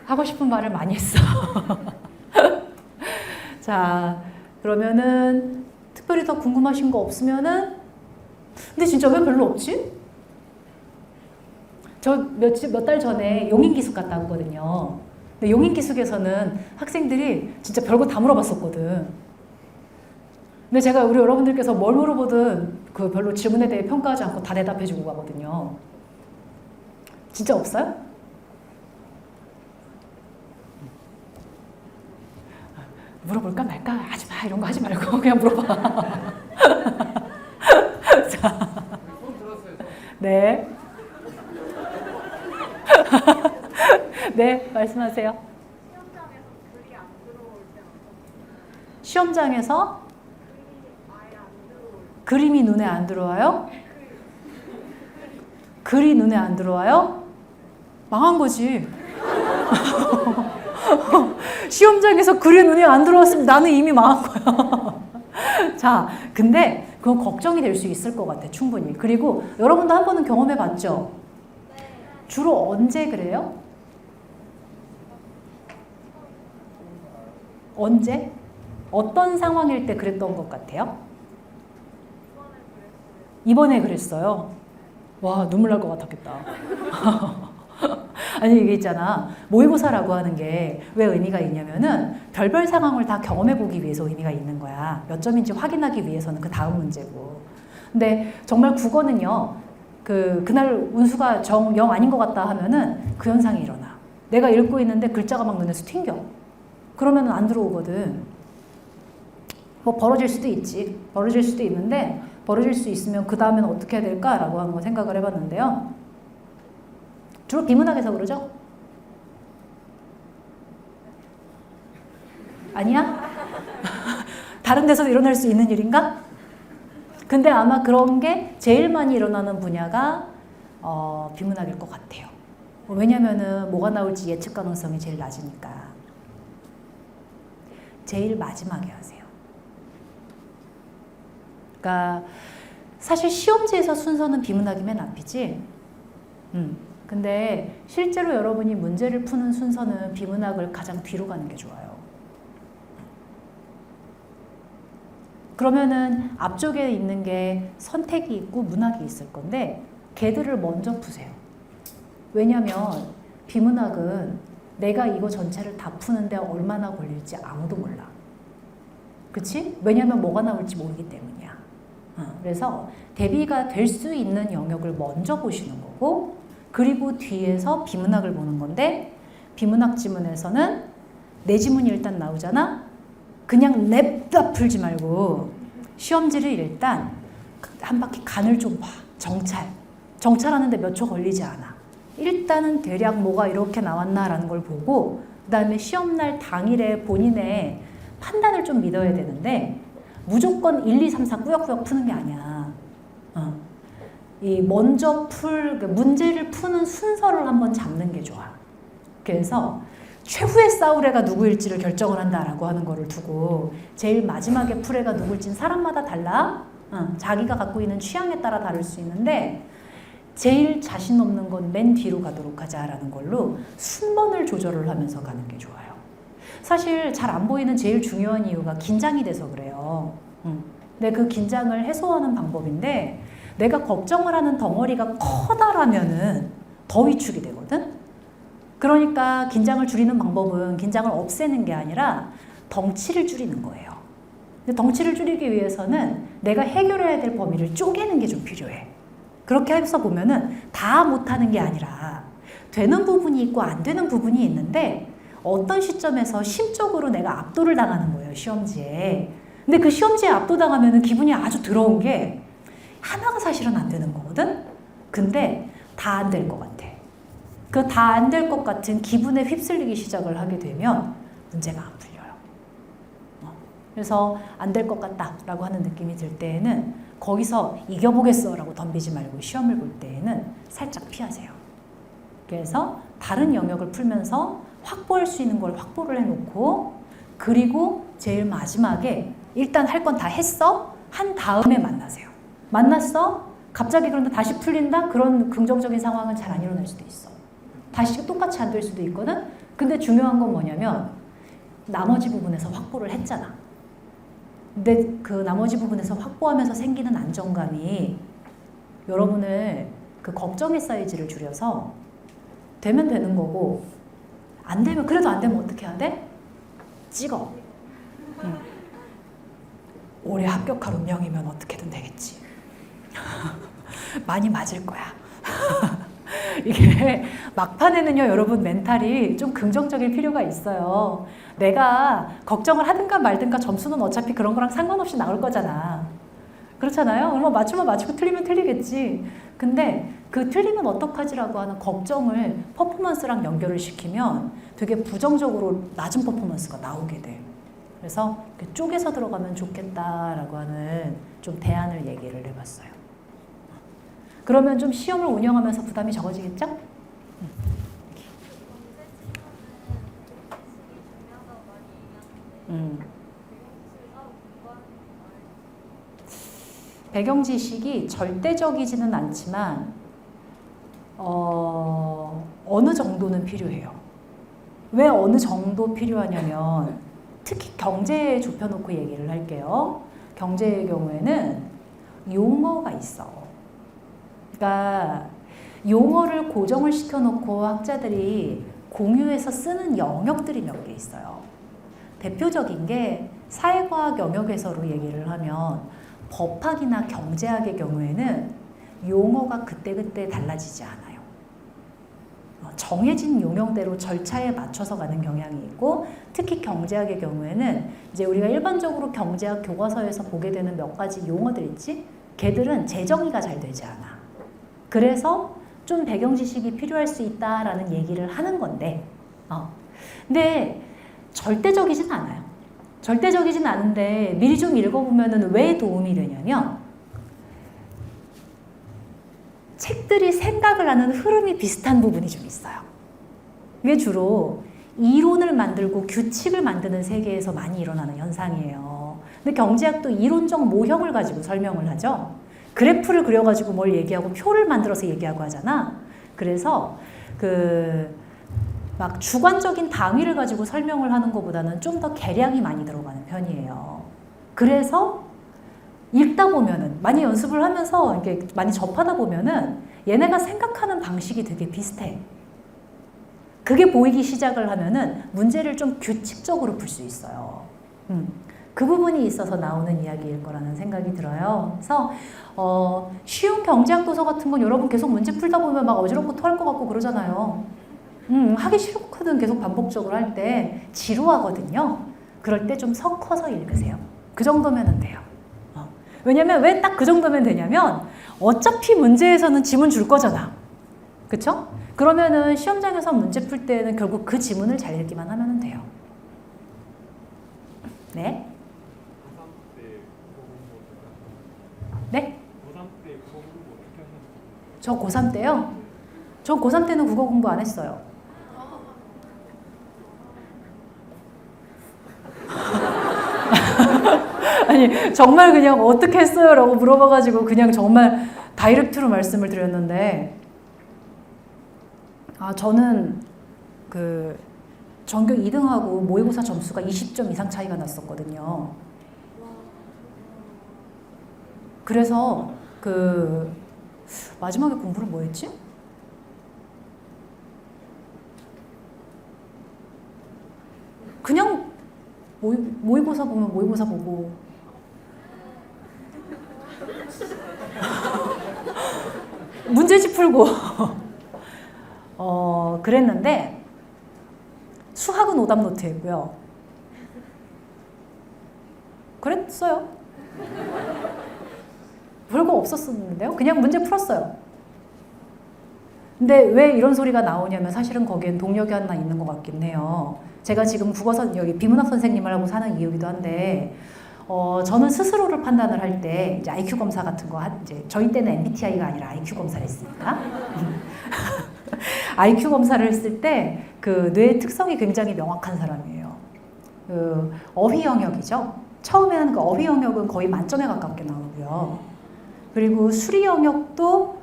하고 싶은 말을 많이 했어. 자, 그러면은 특별히 더 궁금하신 거 없으면은, 근데 진짜 왜 별로 없지? 저 몇 달 전에 용인기숙 갔다 왔거든요. 근데 용인기숙에서는 학생들이 진짜 별거 다 물어봤었거든. 근데 제가 우리 여러분들께서 뭘 물어보든 그 별로 질문에 대해 평가하지 않고 다 대답해주고 가거든요. 진짜 없어요? 물어볼까 말까 하지 마, 이런 거 하지 말고 그냥 물어봐. 자, 네. 네, 말씀하세요. 시험장에서 그림이 눈에 안 들어와요? 글이 눈에 안 들어와요? 망한 거지. 시험장에서 글이 눈에 안 들어왔으면 나는 이미 망한 거야. 자, 근데 그건 걱정이 될 수 있을 것 같아, 충분히. 그리고 여러분도 한 번은 경험해 봤죠? 주로 언제 그래요? 언제? 어떤 상황일 때 그랬던 것 같아요? 이번에 그랬어요. 와, 눈물 날 것 같았겠다. 아니 이게 있잖아. 모의고사라고 하는 게 왜 의미가 있냐면은 별별 상황을 다 경험해 보기 위해서 의미가 있는 거야. 몇 점인지 확인하기 위해서는 그 다음 문제고. 근데 정말 국어는요. 그날 운수가 영 아닌 것 같다 하면은 그 현상이 일어나. 내가 읽고 있는데 글자가 막 눈에서 튕겨. 그러면은 안 들어오거든. 뭐 벌어질 수도 있지. 벌어질 수도 있는데 벌어질 수 있으면 그 다음에는 어떻게 해야 될까라고 한번 생각을 해봤는데요. 주로 비문학에서 그러죠? 아니야? 다른 데서도 일어날 수 있는 일인가? 근데 아마 그런 게 제일 많이 일어나는 분야가 비문학일 것 같아요. 왜냐면은 뭐가 나올지 예측 가능성이 제일 낮으니까. 제일 마지막에 하세요. 그러니까 사실 시험지에서 순서는 비문학이 맨 앞이지. 근데 실제로 여러분이 문제를 푸는 순서는 비문학을 가장 뒤로 가는 게 좋아요. 그러면은 앞쪽에 있는 게 선택이 있고 문학이 있을 건데 걔들을 먼저 푸세요. 왜냐면 비문학은 내가 이거 전체를 다 푸는데 얼마나 걸릴지 아무도 몰라. 그치? 왜냐면 뭐가 나올지 모르기 때문이야. 그래서 대비가 될 수 있는 영역을 먼저 보시는 거고 그리고 뒤에서 비문학을 보는 건데 비문학 지문에서는 내 지문이 일단 나오잖아? 그냥 냅다 풀지 말고 시험지를 일단 한 바퀴 간을 좀 봐. 정찰하는데 몇 초 걸리지 않아. 일단은 대략 뭐가 이렇게 나왔나라는 걸 보고 그 다음에 시험날 당일에 본인의 판단을 좀 믿어야 되는데 무조건 1, 2, 3, 4 꾸역꾸역 푸는 게 아니야. 이 먼저 문제를 푸는 순서를 한번 잡는 게 좋아. 그래서 최후의 싸울 애가 누구일지를 결정을 한다라고 하는 거를 두고 제일 마지막에 풀 애가 누구일지는 사람마다 달라. 자기가 갖고 있는 취향에 따라 다를 수 있는데 제일 자신 없는 건 맨 뒤로 가도록 하자라는 걸로 순번을 조절을 하면서 가는 게 좋아요. 사실 잘 안 보이는 제일 중요한 이유가 긴장이 돼서 그래요. 근데 그 긴장을 해소하는 방법인데 내가 걱정을 하는 덩어리가 커다라면은 더 위축이 되거든. 그러니까 긴장을 줄이는 방법은 긴장을 없애는 게 아니라 덩치를 줄이는 거예요. 근데 덩치를 줄이기 위해서는 내가 해결해야 될 범위를 쪼개는 게 좀 필요해. 그렇게 해서 보면은 다 못하는 게 아니라 되는 부분이 있고 안 되는 부분이 있는데 어떤 시점에서 심적으로 내가 압도를 당하는 거예요, 시험지에. 근데 그 시험지에 압도당하면은 기분이 아주 더러운 게 하나가 사실은 안 되는 거거든? 근데 다 안 될 것 같아. 그 다 안 될 것 같은 기분에 휩쓸리기 시작을 하게 되면 문제가 안 풀려요. 그래서 안 될 것 같다라고 하는 느낌이 들 때에는 거기서 이겨보겠어 라고 덤비지 말고 시험을 볼 때에는 살짝 피하세요. 그래서 다른 영역을 풀면서 확보할 수 있는 걸 확보를 해놓고 그리고 제일 마지막에 일단 할 건 다 했어? 한 다음에 만나세요. 만났어? 갑자기 그런데 다시 풀린다? 그런 긍정적인 상황은 잘 안 일어날 수도 있어. 다시 똑같이 안 될 수도 있거든? 근데 중요한 건 뭐냐면 나머지 부분에서 확보를 했잖아. 근데 그 나머지 부분에서 확보하면서 생기는 안정감이 여러분을 그 걱정의 사이즈를 줄여서 되면 되는 거고 안 되면 그래도 안 되면 어떻게 해야 돼? 찍어. 올해 합격할 운명이면 어떻게든 되겠지. 많이 맞을 거야. 이게 막판에는요 여러분 멘탈이 좀 긍정적일 필요가 있어요. 내가 걱정을 하든가 말든가 점수는 어차피 그런 거랑 상관없이 나올 거잖아. 그렇잖아요. 그러면 맞추면 맞추고 틀리면 틀리겠지. 근데 그 틀리면 어떡하지라고 하는 걱정을 퍼포먼스랑 연결을 시키면 되게 부정적으로 낮은 퍼포먼스가 나오게 돼. 그래서 쪼개서 들어가면 좋겠다라고 하는 좀 대안을 얘기를 해봤어요. 그러면 좀 시험을 운영하면서 부담이 적어지겠죠? 배경 지식이 절대적이지는 않지만 어느 정도는 필요해요. 왜 어느 정도 필요하냐면 특히 경제에 좁혀놓고 얘기를 할게요. 경제의 경우에는 용어가 있어. 그러니까 용어를 고정을 시켜놓고 학자들이 공유해서 쓰는 영역들이 몇 개 있어요. 대표적인 게 사회과학 영역에서로 얘기를 하면 법학이나 경제학의 경우에는 용어가 그때그때 달라지지 않아요. 정해진 용역대로 절차에 맞춰서 가는 경향이 있고, 특히 경제학의 경우에는 이제 우리가 일반적으로 경제학 교과서에서 보게 되는 몇 가지 용어들 있지? 걔들은 재정의가 잘 되지 않아. 그래서 좀 배경 지식이 필요할 수 있다라는 얘기를 하는 건데, 근데 절대적이진 않아요. 절대적이진 않은데 미리 좀 읽어보면은 왜 도움이 되냐면, 책들이 생각을 하는 흐름이 비슷한 부분이 좀 있어요. 이게 주로 이론을 만들고 규칙을 만드는 세계에서 많이 일어나는 현상이에요. 근데 경제학도 이론적 모형을 가지고 설명을 하죠. 그래프를 그려가지고 뭘 얘기하고 표를 만들어서 얘기하고 하잖아. 그래서 막 주관적인 당위를 가지고 설명을 하는 것보다는 좀 더 계량이 많이 들어가는 편이에요. 그래서 읽다 보면은, 많이 연습을 하면서 이렇게 많이 접하다 보면은 얘네가 생각하는 방식이 되게 비슷해. 그게 보이기 시작을 하면은 문제를 좀 규칙적으로 풀 수 있어요. 그 부분이 있어서 나오는 이야기일 거라는 생각이 들어요. 그래서 쉬운 경제학 도서 같은 건 여러분 계속 문제 풀다 보면 막 어지럽고 토할 것 같고 그러잖아요. 하기 싫거든. 계속 반복적으로 할 때 지루하거든요. 그럴 때 좀 섞어서 읽으세요. 그 정도면 돼요. 왜냐면 왜 딱 그 정도면 되냐면 어차피 문제에서는 지문 줄 거잖아. 그쵸? 그러면은 시험장에서 문제 풀 때는 결국 그 지문을 잘 읽기만 하면 돼요. 네? 고3 때 네? 고3 때 국어 공부 어떻게 하셨어요? 저 고3 때요? 저 고3 때는 국어 공부 안 했어요. 아니, 정말 그냥 어떻게 했어요? 라고 물어봐가지고 그냥 정말 다이렉트로 말씀을 드렸는데, 저는 전교 2등하고 모의고사 점수가 20점 이상 차이가 났었거든요. 그래서 마지막에 공부를 뭐 했지? 그냥 모의고사 보면 모의고사 보고 문제집 풀고 그랬는데, 수학은 오답 노트 했고요. 그랬어요. 별거 없었는데요. 그냥 문제 풀었어요. 근데 왜 이런 소리가 나오냐면 사실은 거기엔 동력이 하나 있는 것 같긴 해요. 제가 지금 국어선 여기 비문학 선생님을 하고 사는 이유기도 한데, 저는 스스로를 판단을 할 때 이제 IQ 검사 같은 거 이제 저희 때는 MBTI가 아니라 IQ 검사를 했으니까 IQ 검사를 했을 때 그 뇌의 특성이 굉장히 명확한 사람이에요. 어휘 영역이죠. 처음에 하는 그 어휘 영역은 거의 만점에 가깝게 나오고요. 그리고 수리 영역도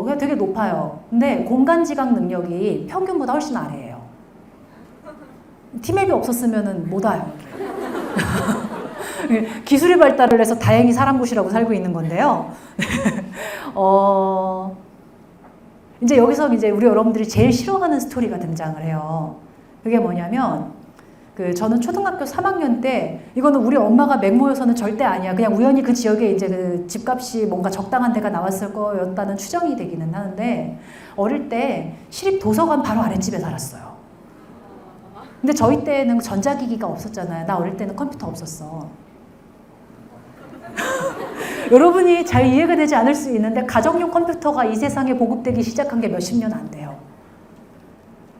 그냥 되게 높아요. 근데 공간 지각 능력이 평균보다 훨씬 아래예요. 티맵이 없었으면은 못 와요. 기술이 발달을 해서 다행히 사람 곳이라고 살고 있는 건데요. 이제 여기서 이제 우리 여러분들이 제일 싫어하는 스토리가 등장을 해요. 그게 뭐냐면, 저는 초등학교 3학년 때, 이거는 우리 엄마가 맹모여서는 절대 아니야. 그냥 우연히 그 지역에 이제 그 집값이 뭔가 적당한 데가 나왔을 거였다는 추정이 되기는 하는데, 어릴 때 시립 도서관 바로 아랫집에 살았어요. 근데 저희 때는 전자기기가 없었잖아요. 나 어릴 때는 컴퓨터 없었어. 여러분이 잘 이해가 되지 않을 수 있는데 가정용 컴퓨터가 이 세상에 보급되기 시작한 게 몇십 년 안 돼요.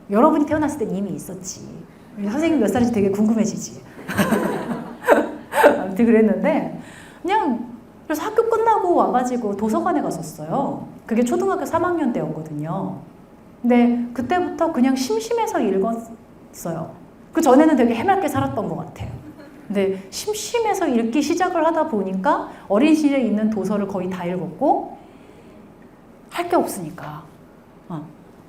여러분이 태어났을 땐 이미 있었지. 선생님 몇 살인지 되게 궁금해지지. 아무튼 그랬는데 그래서 학교 끝나고 와가지고 도서관에 갔었어요. 그게 초등학교 3학년 때였거든요. 근데 그때부터 그냥 심심해서 읽었어요. 그 전에는 되게 해맑게 살았던 것 같아요. 근데 심심해서 읽기 시작을 하다 보니까 어린 시절에 있는 도서를 거의 다 읽었고, 할 게 없으니까.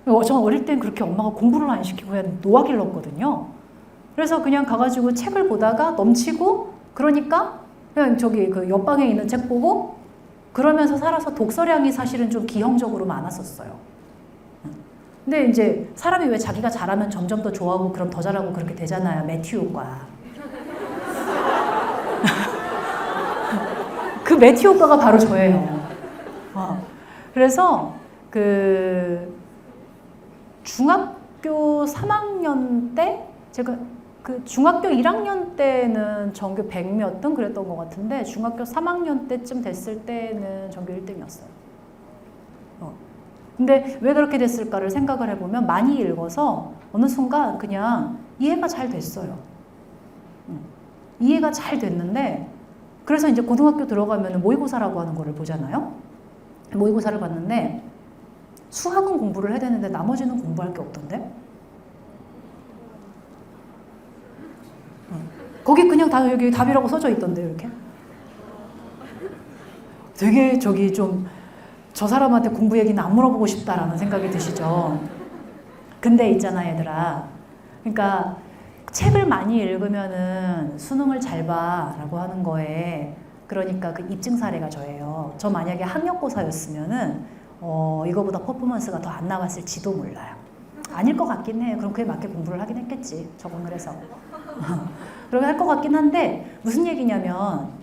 저는 어릴 땐 그렇게 엄마가 공부를 안 시키고 그냥 노하기를 넣었거든요. 그래서 그냥 가가지고 책을 보다가 넘치고, 그러니까 그냥 저기 그 옆방에 있는 책 보고 그러면서 살아서 독서량이 사실은 좀 기형적으로 많았었어요. 근데 이제 사람이 왜 자기가 잘하면 점점 더 좋아하고 그럼 더 잘하고 그렇게 되잖아요. 매튜 효과. 그 매튜 효과가 바로 저예요. 그래서 그 중학교 3학년 때 제가 그 중학교 1학년 때는 전교 100 몇 등 그랬던 것 같은데 중학교 3학년 때쯤 됐을 때는 전교 1등이었어요. 근데 왜 그렇게 됐을까를 생각을 해보면 많이 읽어서 어느 순간 그냥 이해가 잘 됐어요. 이해가 잘 됐는데 그래서 이제 고등학교 들어가면 모의고사라고 하는 거를 보잖아요. 모의고사를 봤는데 수학은 공부를 해야 되는데 나머지는 공부할 게 없던데? 거기 그냥 다 여기 답이라고 써져 있던데 이렇게. 되게 저기 좀 저 사람한테 공부 얘기는 안 물어보고 싶다라는 생각이 드시죠. 근데 있잖아 얘들아. 그러니까 책을 많이 읽으면은 수능을 잘 봐라고 하는 거에 그러니까 그 입증 사례가 저예요. 저 만약에 학력고사였으면은 이거보다 퍼포먼스가 더 안 나왔을지도 몰라요. 아닐 것 같긴 해. 그럼 그에 맞게 공부를 하긴 했겠지. 적응을 해서. 그렇게 할 것 같긴 한데 무슨 얘기냐면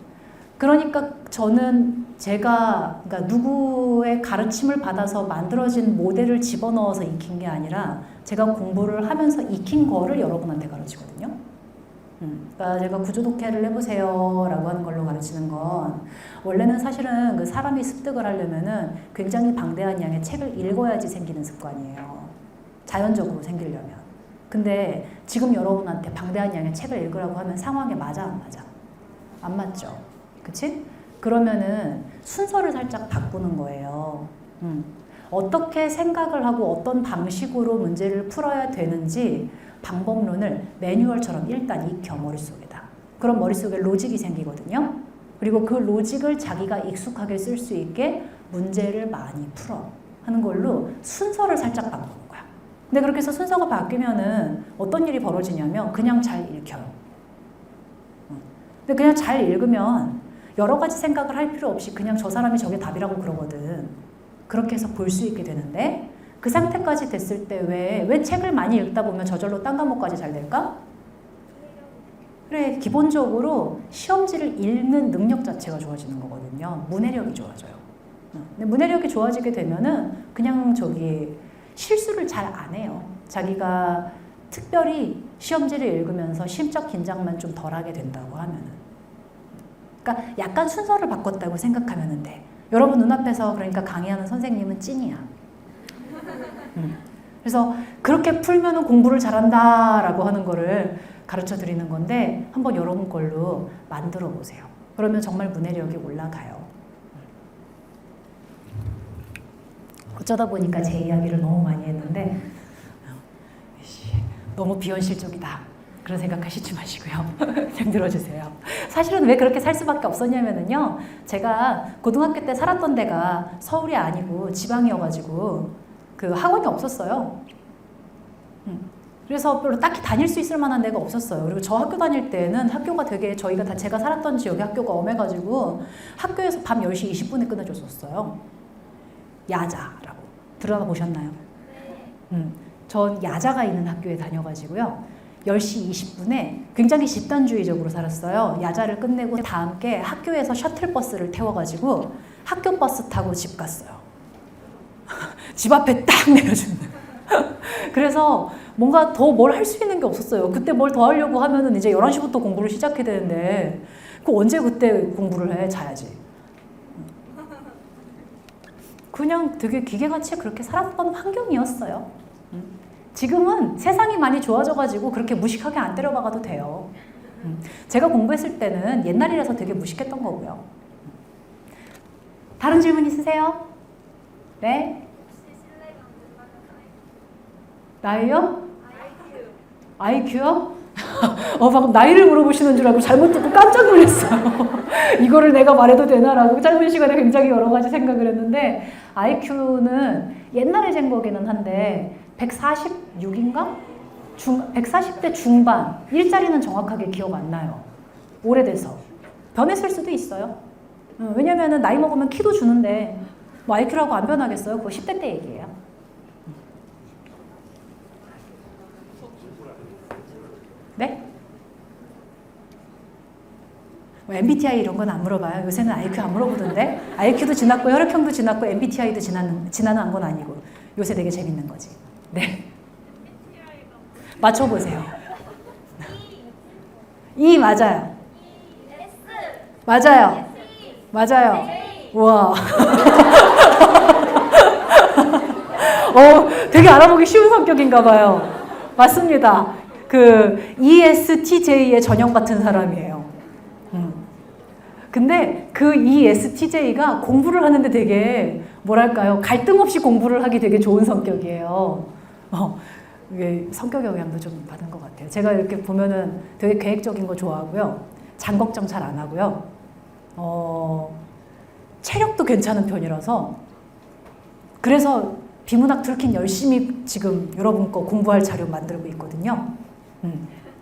그러니까 저는 제가 그러니까 누구의 가르침을 받아서 만들어진 모델을 집어넣어서 익힌 게 아니라 제가 공부를 하면서 익힌 거를 여러분한테 가르치거든요. 그러니까 제가 구조독해를 해보세요 라고 하는 걸로 가르치는 건 원래는 사실은 그 사람이 습득을 하려면은 굉장히 방대한 양의 책을 읽어야지 생기는 습관이에요. 자연적으로 생기려면. 근데 지금 여러분한테 방대한 양의 책을 읽으라고 하면 상황에 맞아 안 맞아? 안 맞죠? 그치? 그러면은 순서를 살짝 바꾸는 거예요. 어떻게 생각을 하고 어떤 방식으로 문제를 풀어야 되는지 방법론을 매뉴얼처럼 일단 익혀 머릿속에다. 그럼 머릿속에 로직이 생기거든요. 그리고 그 로직을 자기가 익숙하게 쓸 수 있게 문제를 많이 풀어 하는 걸로 순서를 살짝 바꾸는 거야. 근데 그렇게 해서 순서가 바뀌면은 어떤 일이 벌어지냐면 그냥 잘 읽혀요. 근데 그냥 잘 읽으면 여러 가지 생각을 할 필요 없이 그냥 저 사람이 저게 답이라고 그러거든. 그렇게 해서 볼 수 있게 되는데 그 상태까지 됐을 때 왜 책을 많이 읽다 보면 저절로 딴 과목까지 잘 될까? 그래, 기본적으로 시험지를 읽는 능력 자체가 좋아지는 거거든요. 문해력이 좋아져요. 근데 문해력이 좋아지게 되면은 그냥 저기 실수를 잘 안 해요. 자기가 특별히 시험지를 읽으면서 심적 긴장만 좀 덜하게 된다고 하면은. 그러니까 약간 순서를 바꿨다고 생각하면 돼. 여러분 눈앞에서 그러니까 강의하는 선생님은 찐이야. 그래서 그렇게 풀면은 공부를 잘한다라고 하는 거를 가르쳐 드리는 건데 한번 여러분 걸로 만들어 보세요. 그러면 정말 문해력이 올라가요. 어쩌다 보니까 제 이야기를 너무 많이 했는데 너무 비현실적이다. 그런 생각하시지 마시고요. 그냥 들어주세요. 사실은 왜 그렇게 살 수밖에 없었냐면요. 제가 고등학교 때 살았던 데가 서울이 아니고 지방이어가지고 그 학원이 없었어요. 그래서 별로 딱히 다닐 수 있을 만한 데가 없었어요. 그리고 저 학교 다닐 때는 학교가 되게 저희가 다 제가 살았던 지역의 학교가 엄해가지고 학교에서 밤 10시 20분에 끝내줬었어요. 야자라고. 들어보셨나요? 전 야자가 있는 학교에 다녀가지고요. 10시 20분에 굉장히 집단주의적으로 살았어요. 야자를 끝내고 다 함께 학교에서 셔틀버스를 태워가지고 학교 버스 타고 집 갔어요. 집 앞에 딱 내려주는. 그래서 뭔가 더 뭘 할 수 있는 게 없었어요. 그때 뭘 더 하려고 하면은 이제 11시부터 공부를 시작해야 되는데 언제 그때 공부를 해? 자야지. 그냥 되게 기계같이 그렇게 살았던 환경이었어요. 지금은 세상이 많이 좋아져가지고 그렇게 무식하게 안 때려박아도 돼요. 제가 공부했을 때는 옛날이라서 되게 무식했던 거고요. 다른 질문 있으세요? 네? 나이요? IQ요? 방금 나이를 물어보시는 줄 알고 잘못 듣고 깜짝 놀랐어요. 이거를 내가 말해도 되나라고 짧은 시간에 굉장히 여러 가지 생각을 했는데 IQ는 옛날에 잰 거기는 한데 146인가? 140대 중반. 일자리는 정확하게 기억 안 나요. 오래돼서. 변했을 수도 있어요. 왜냐면은 나이 먹으면 키도 주는데 뭐 IQ라고 안 변하겠어요? 그거 10대 때 얘기예요. 네? 뭐 MBTI 이런 건 안 물어봐요. 요새는 IQ 안 물어보던데. IQ도 지났고 혈액형도 지났고 MBTI도 지나는 건 아니고 요새 되게 재밌는 거지. 네. 맞춰보세요. E 맞아요. 맞아요. 맞아요. 우와. 되게 알아보기 쉬운 성격인가 봐요. 맞습니다. 그 ESTJ의 전형 같은 사람이에요. 근데 그 ESTJ가 공부를 하는데 되게 뭐랄까요? 갈등 없이 공부를 하기 되게 좋은 성격이에요. 이게 성격 영향도 좀 받은 것 같아요. 제가 이렇게 보면은 되게 계획적인 거 좋아하고요. 장 걱정 잘 안 하고요. 체력도 괜찮은 편이라서 그래서 비문학 틀킨 열심히 지금 여러분 거 공부할 자료 만들고 있거든요.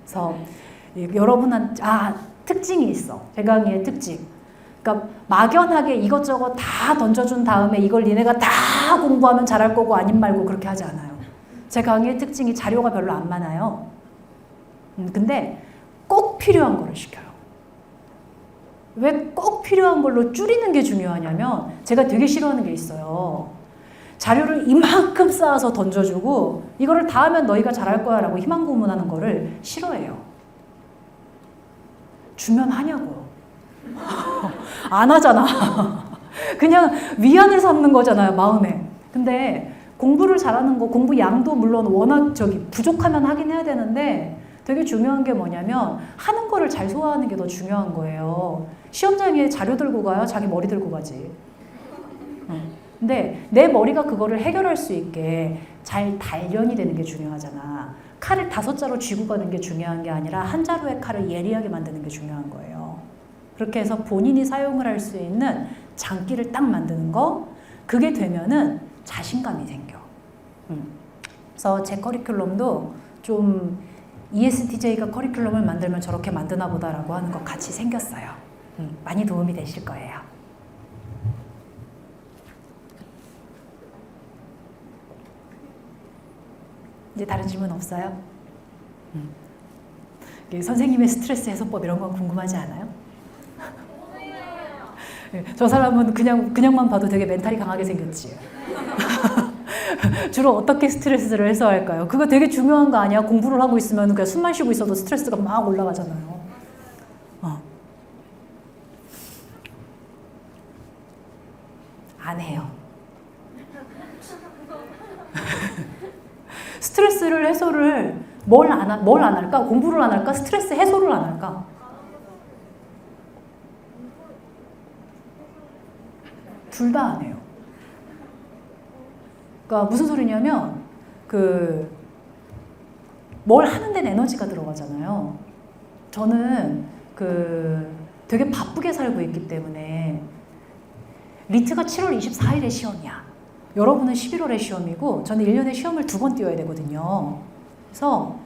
그래서 여러분한 특징이 있어. 대강의의 특징. 그러니까 막연하게 이것저것 다 던져준 다음에 이걸 니네가 다 공부하면 잘할 거고 아님 말고 그렇게 하지 않아요. 제 강의의 특징이 자료가 별로 안 많아요. 근데 꼭 필요한 거를 시켜요. 왜 꼭 필요한 걸로 줄이는 게 중요하냐면 제가 되게 싫어하는 게 있어요. 자료를 이만큼 쌓아서 던져주고 이거를 다 하면 너희가 잘할 거야 라고 희망 고문하는 거를 싫어해요. 주면 하냐고요. 안 하잖아. 그냥 위안을 삼는 거잖아요, 마음에. 근데 공부를 잘하는 거, 공부 양도 물론 워낙 부족하면 하긴 해야 되는데 되게 중요한 게 뭐냐면 하는 거를 잘 소화하는 게 더 중요한 거예요. 시험장에 자료 들고 가요? 자기 머리 들고 가지. 근데 내 머리가 그거를 해결할 수 있게 잘 단련이 되는 게 중요하잖아. 칼을 5자로 쥐고 가는 게 중요한 게 아니라 한 자루의 칼을 예리하게 만드는 게 중요한 거예요. 그렇게 해서 본인이 사용을 할 수 있는 장기를 딱 만드는 거, 그게 되면은 자신감이 생겨. 그래서 제 커리큘럼도 좀 ESTJ가 커리큘럼을 만들면 저렇게 만드나 보다라고 하는 거 같이 생겼어요. 많이 도움이 되실 거예요. 이제 다른 질문 없어요? 선생님의 스트레스 해소법 이런 건 궁금하지 않아요? 저 사람은 그냥만 봐도 되게 멘탈이 강하게 생겼지. 주로 어떻게 스트레스를 해소할까요? 그거 되게 중요한 거 아니야? 공부를 하고 있으면 그냥 숨만 쉬고 있어도 스트레스가 막 올라가잖아요. 안 해요. 스트레스를 해소를 뭘 안 할까? 공부를 안 할까? 스트레스 해소를 안 할까? 둘 다 안 해요. 그러니까 무슨 소리냐면 뭘 하는 데는 에너지가 들어가잖아요. 저는 되게 바쁘게 살고 있기 때문에 리트가 7월 24일에 시험이야. 여러분은 11월에 시험이고 저는 1년에 시험을 2번 띄워야 되거든요. 그래서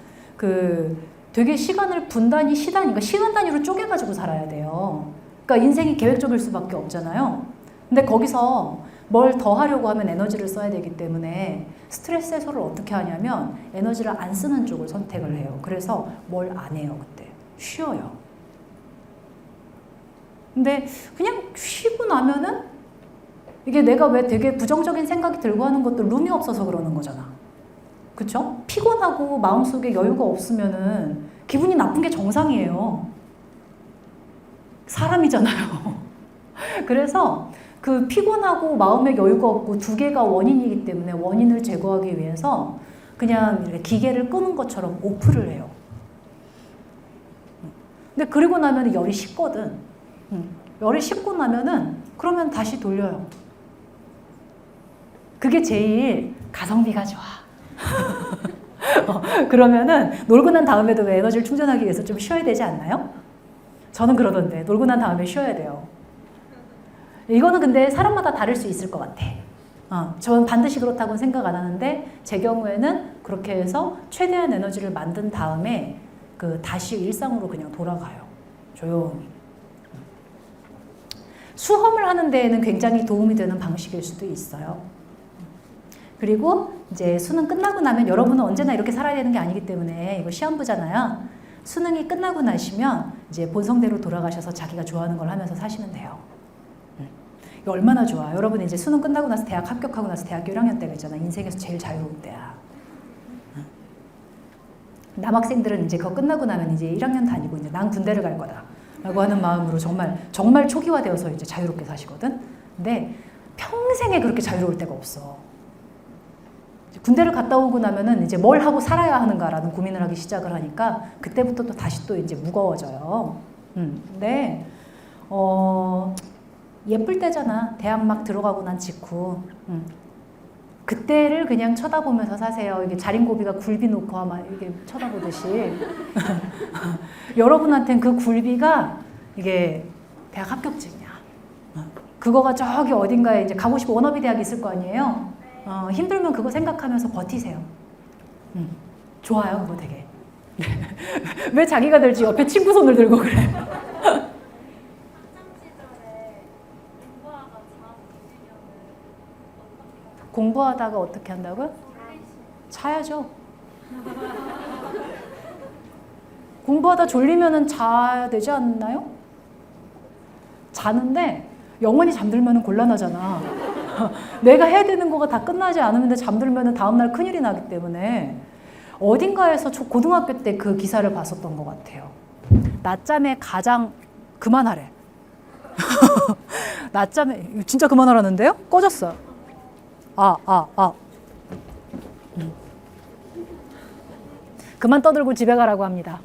되게 시간을 그러니까 시간 단위로 쪼개가지고 살아야 돼요. 그러니까 인생이 계획적일 수밖에 없잖아요. 근데 거기서 뭘 더 하려고 하면 에너지를 써야 되기 때문에 스트레스 해소를 어떻게 하냐면 에너지를 안 쓰는 쪽을 선택을 해요. 그래서 뭘 안 해요, 그때. 쉬어요. 근데 그냥 쉬고 나면은 이게 내가 왜 되게 부정적인 생각이 들고 하는 것도 룸이 없어서 그러는 거잖아. 그쵸? 피곤하고 마음속에 여유가 없으면은 기분이 나쁜 게 정상이에요. 사람이잖아요. 그래서 피곤하고 마음에 여유가 없고 두 개가 원인이기 때문에 원인을 제거하기 위해서 그냥 이렇게 기계를 끄는 것처럼 오프를 해요. 근데 그리고 나면 열이 식거든. 열이 식고 나면은 그러면 다시 돌려요. 그게 제일 가성비가 좋아. 그러면은 놀고 난 다음에도 왜 에너지를 충전하기 위해서 좀 쉬어야 되지 않나요? 저는 그러던데 놀고 난 다음에 쉬어야 돼요. 이거는 근데 사람마다 다를 수 있을 것 같아. 저는 반드시 그렇다고는 생각 안 하는데 제 경우에는 그렇게 해서 최대한 에너지를 만든 다음에 다시 일상으로 그냥 돌아가요. 조용히. 수험을 하는 데에는 굉장히 도움이 되는 방식일 수도 있어요. 그리고 이제 수능 끝나고 나면 여러분은 언제나 이렇게 살아야 되는 게 아니기 때문에 이거 시험부잖아요. 수능이 끝나고 나시면 이제 본성대로 돌아가셔서 자기가 좋아하는 걸 하면서 사시면 돼요. 이거 얼마나 좋아. 여러분 이제 수능 끝나고 나서 대학 합격하고 나서 대학교 1학년 때가 있잖아. 인생에서 제일 자유로운 때야. 남학생들은 이제 그거 끝나고 나면 이제 1학년 다니고 이제 난 군대를 갈 거다 라고 하는 마음으로 정말 초기화되어서 이제 자유롭게 사시거든. 근데 평생에 그렇게 자유로울 때가 없어. 군대를 갔다 오고 나면은 이제 뭘 하고 살아야 하는가라는 고민을 하기 시작을 하니까 그때부터 또 다시 또 이제 무거워져요. 근데 예쁠 때잖아. 대학 막 들어가고 난 직후. 그때를 그냥 쳐다보면서 사세요. 이게 자린고비가 굴비 놓고 막 이게 쳐다보듯이 여러분한테는 그 굴비가 이게 대학 합격증이야. 그거가 저기 어딘가에 이제 가고 싶은 워너비 대학이 있을 거 아니에요. 힘들면 그거 생각하면서 버티세요. 좋아요, 그거 되게. 왜 자기가 들지 옆에 친구 손을 들고 그래? 학창 시절에 공부하다가 공부하다가 어떻게 잠 드시면은 한다고요? 졸리시 자야죠. 공부하다 졸리면은 자야 되지 않나요? 자는데 영원히 잠들면은 곤란하잖아. 내가 해야 되는 거가 다 끝나지 않으면 잠들면은 다음날 큰일이 나기 때문에 어딘가에서 고등학교 때 그 기사를 봤었던 것 같아요. 낮잠에 가장 그만하래. 낮잠에 진짜 그만하라는데요? 꺼졌어요. 그만 떠들고 집에 가라고 합니다.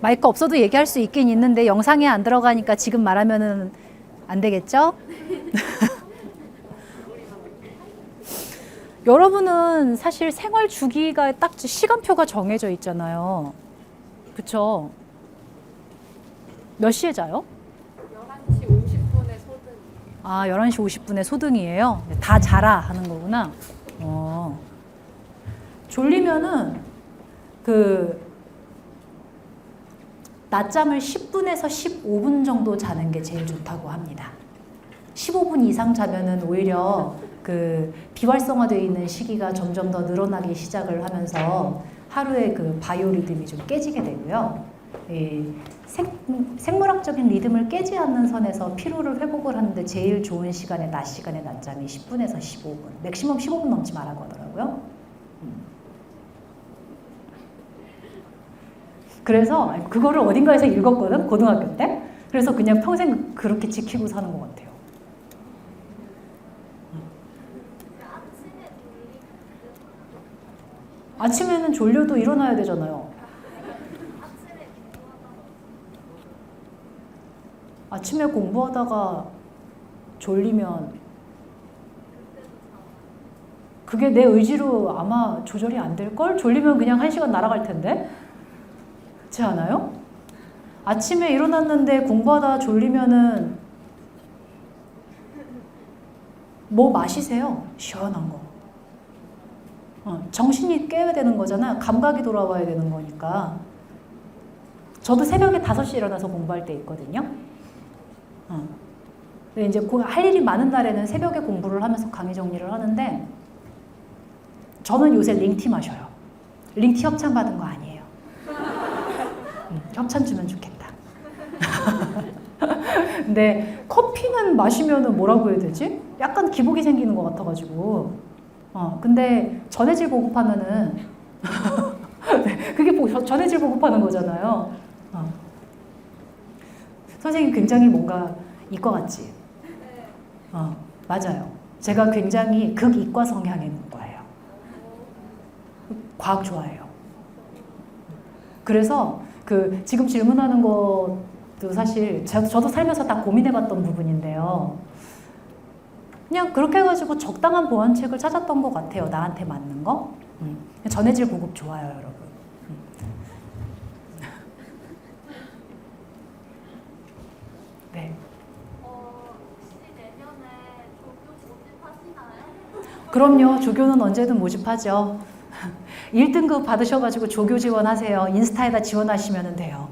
마이크 없어도 얘기할 수 있긴 있는데 영상에 안 들어가니까 지금 말하면은 안 되겠죠? 여러분은 사실 생활 주기가 딱 시간표가 정해져 있잖아요. 그쵸? 몇 시에 자요? 11시 50분에 소등. 11시 50분에 소등이에요? 다 자라 하는 거구나. 졸리면은 낮잠을 10분에서 15분 정도 자는 게 제일 좋다고 합니다. 15분 이상 자면은 오히려 비활성화되어 있는 시기가 점점 더 늘어나기 시작을 하면서 하루의 바이오 리듬이 좀 깨지게 되고요. 생물학적인 리듬을 깨지 않는 선에서 피로를 회복을 하는데 제일 좋은 시간에 낮 시간에 낮잠이 10분에서 15분, 맥시멈 15분 넘지 말라고 하더라고요. 그래서 그거를 어딘가에서 읽었거든, 고등학교 때. 그래서 그냥 평생 그렇게 지키고 사는 것 같아요. 아침에는 졸려도 일어나야 되잖아요. 아침에 공부하다가 졸리면 그게 내 의지로 아마 조절이 안 될걸? 졸리면 그냥 1시간 날아갈 텐데? 그렇지 않아요? 아침에 일어났는데 공부하다 졸리면은 뭐 마시세요. 시원한 거. 정신이 깨야 되는 거잖아. 감각이 돌아와야 되는 거니까. 저도 새벽에 5시에 일어나서 공부할 때 있거든요. 근데 이제 할 일이 많은 날에는 새벽에 공부를 하면서 강의 정리를 하는데 저는 요새 링티 마셔요. 링티 협찬 받은 거 아니에요. 협찬 주면 좋겠다. 근데 커피는 마시면은 뭐라고 해야 되지? 약간 기복이 생기는 것 같아가지고. 근데 전해질 보급하면은 그게 전해질 보급하는 거잖아요. 선생님 굉장히 뭔가 이과 같지? 맞아요. 제가 굉장히 극이과 성향의 문과예요. 과학 좋아해요. 그래서 지금 질문하는 것도 사실 저도 살면서 다 고민해봤던 부분인데요. 그냥 그렇게 해가지고 적당한 보완책을 찾았던 것 같아요. 나한테 맞는 거. 전해질 보급 좋아요, 여러분. 그럼요. 조교는 언제든 모집하죠. 1등급 받으셔가지고 조교 지원하세요. 인스타에다 지원하시면 돼요.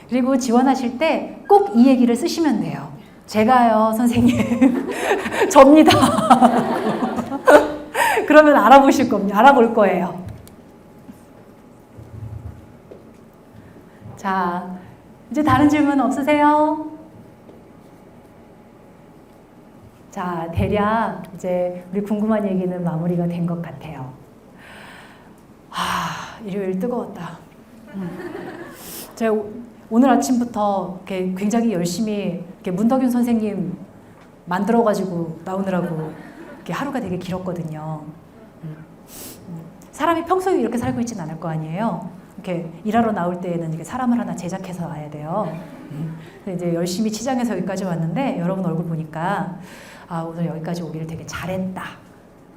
그리고 지원하실 때 꼭 이 얘기를 쓰시면 돼요. 제가요, 선생님, 접니다. 그러면 알아보실 겁니다. 알아볼 거예요. 자, 이제 다른 질문 없으세요? 자, 대략 이제 우리 궁금한 얘기는 마무리가 된 것 같아요. 일요일 뜨거웠다. 제가 오늘 아침부터 이렇게 굉장히 열심히 이렇게 문덕윤 선생님 만들어가지고 나오느라고 이렇게 하루가 되게 길었거든요. 사람이 평소에 이렇게 살고 있진 않을 거 아니에요. 이렇게 일하러 나올 때에는 이렇게 사람을 하나 제작해서 와야 돼요. 근데 이제 열심히 치장해서 여기까지 왔는데 여러분 얼굴 보니까 오늘 여기까지 오기를 되게 잘했다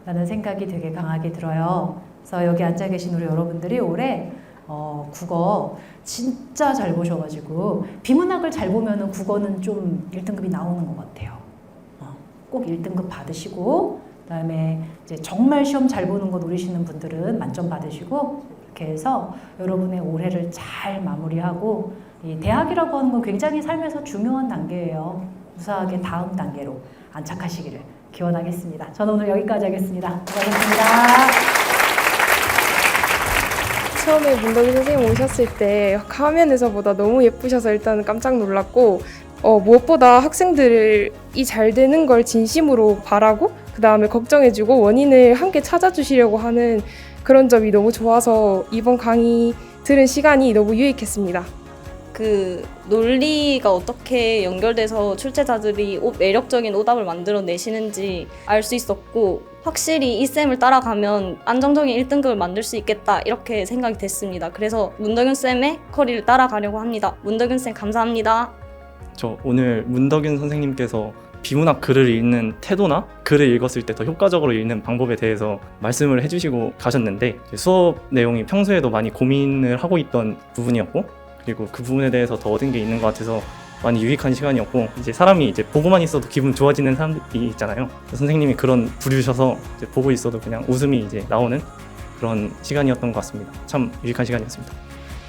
라는 생각이 되게 강하게 들어요. 그래서 여기 앉아 계신 우리 여러분들이 올해 국어 진짜 잘 보셔가지고 비문학을 잘 보면은 국어는 좀 1등급이 나오는 것 같아요. 꼭 1등급 받으시고 그다음에 이제 정말 시험 잘 보는 거 노리시는 분들은 만점 받으시고 이렇게 해서 여러분의 올해를 잘 마무리하고 이 대학이라고 하는 건 굉장히 삶에서 중요한 단계예요. 무사하게 다음 단계로 안착하시기를 기원하겠습니다. 저는 오늘 여기까지 하겠습니다. 수고하셨습니다. 처음에 문덕이 선생님 오셨을 때 화면에서보다 너무 예쁘셔서 일단은 깜짝 놀랐고 무엇보다 학생들이 잘 되는 걸 진심으로 바라고 그 다음에 걱정해주고 원인을 함께 찾아주시려고 하는 그런 점이 너무 좋아서 이번 강의 들은 시간이 너무 유익했습니다. 그 논리가 어떻게 연결돼서 출제자들이 매력적인 오답을 만들어내시는지 알 수 있었고 확실히 이 쌤을 따라가면 안정적인 1등급을 만들 수 있겠다 이렇게 생각이 됐습니다. 그래서 문덕윤 쌤의 커리를 따라가려고 합니다. 문덕윤 쌤 감사합니다. 저 오늘 문덕윤 선생님께서 비문학 글을 읽는 태도나 글을 읽었을 때 더 효과적으로 읽는 방법에 대해서 말씀을 해주시고 가셨는데 수업 내용이 평소에도 많이 고민을 하고 있던 부분이었고 그리고 그 부분에 대해서 더 얻은 게 있는 것 같아서 많이 유익한 시간이었고 이제 사람이 이제 보고만 있어도 기분 좋아지는 사람들이 있잖아요. 선생님이 그런 부류셔서 이제 보고 있어도 그냥 웃음이 이제 나오는 그런 시간이었던 것 같습니다. 참 유익한 시간이었습니다.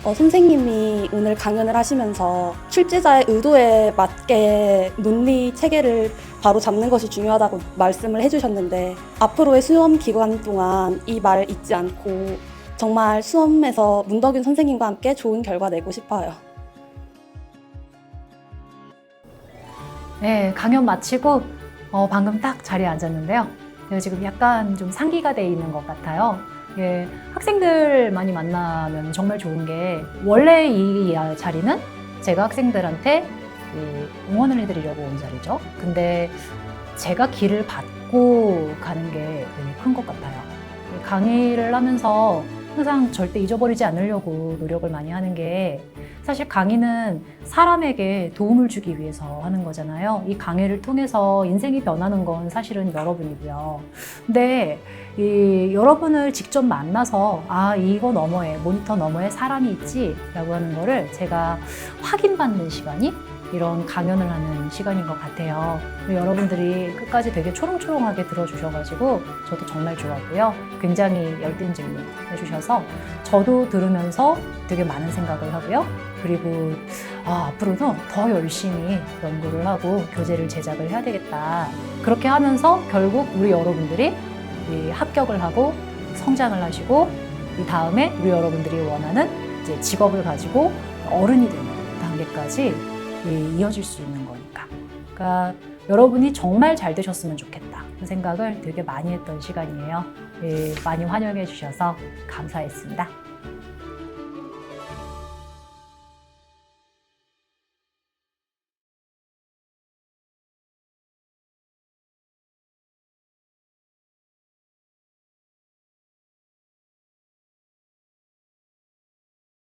선생님이 오늘 강연을 하시면서 출제자의 의도에 맞게 논리 체계를 바로 잡는 것이 중요하다고 말씀을 해주셨는데 앞으로의 수험 기간 동안 이 말을 잊지 않고 정말 수험에서 문덕윤 선생님과 함께 좋은 결과 내고 싶어요. 네, 강연 마치고 방금 딱 자리에 앉았는데요. 제가 지금 약간 좀 상기가 돼 있는 것 같아요. 예, 학생들 많이 만나면 정말 좋은 게 원래 이 자리는 제가 학생들한테 응원을 해드리려고 온 자리죠. 근데 제가 길을 받고 가는 게 되게 큰 것 같아요. 강의를 하면서 항상 절대 잊어버리지 않으려고 노력을 많이 하는 게 사실 강의는 사람에게 도움을 주기 위해서 하는 거잖아요. 이 강의를 통해서 인생이 변하는 건 사실은 여러분이고요. 근데 여러분을 직접 만나서 이거 너머에 모니터 너머에 사람이 있지 라고 하는 거를 제가 확인받는 시간이 이런 강연을 하는 시간인 것 같아요. 여러분들이 끝까지 되게 초롱초롱하게 들어주셔가지고 저도 정말 좋았고요. 굉장히 열띤 질문 해주셔서 저도 들으면서 되게 많은 생각을 하고요. 그리고 앞으로도 더 열심히 연구를 하고 교재를 제작을 해야 되겠다. 그렇게 하면서 결국 우리 여러분들이 합격을 하고 성장을 하시고 이 다음에 우리 여러분들이 원하는 이제 직업을 가지고 어른이 되는 단계까지 이어질 수 있는 거니까. 그러니까 여러분이 정말 잘 되셨으면 좋겠다. 그 생각을 되게 많이 했던 시간이에요. 많이 환영해 주셔서 감사했습니다.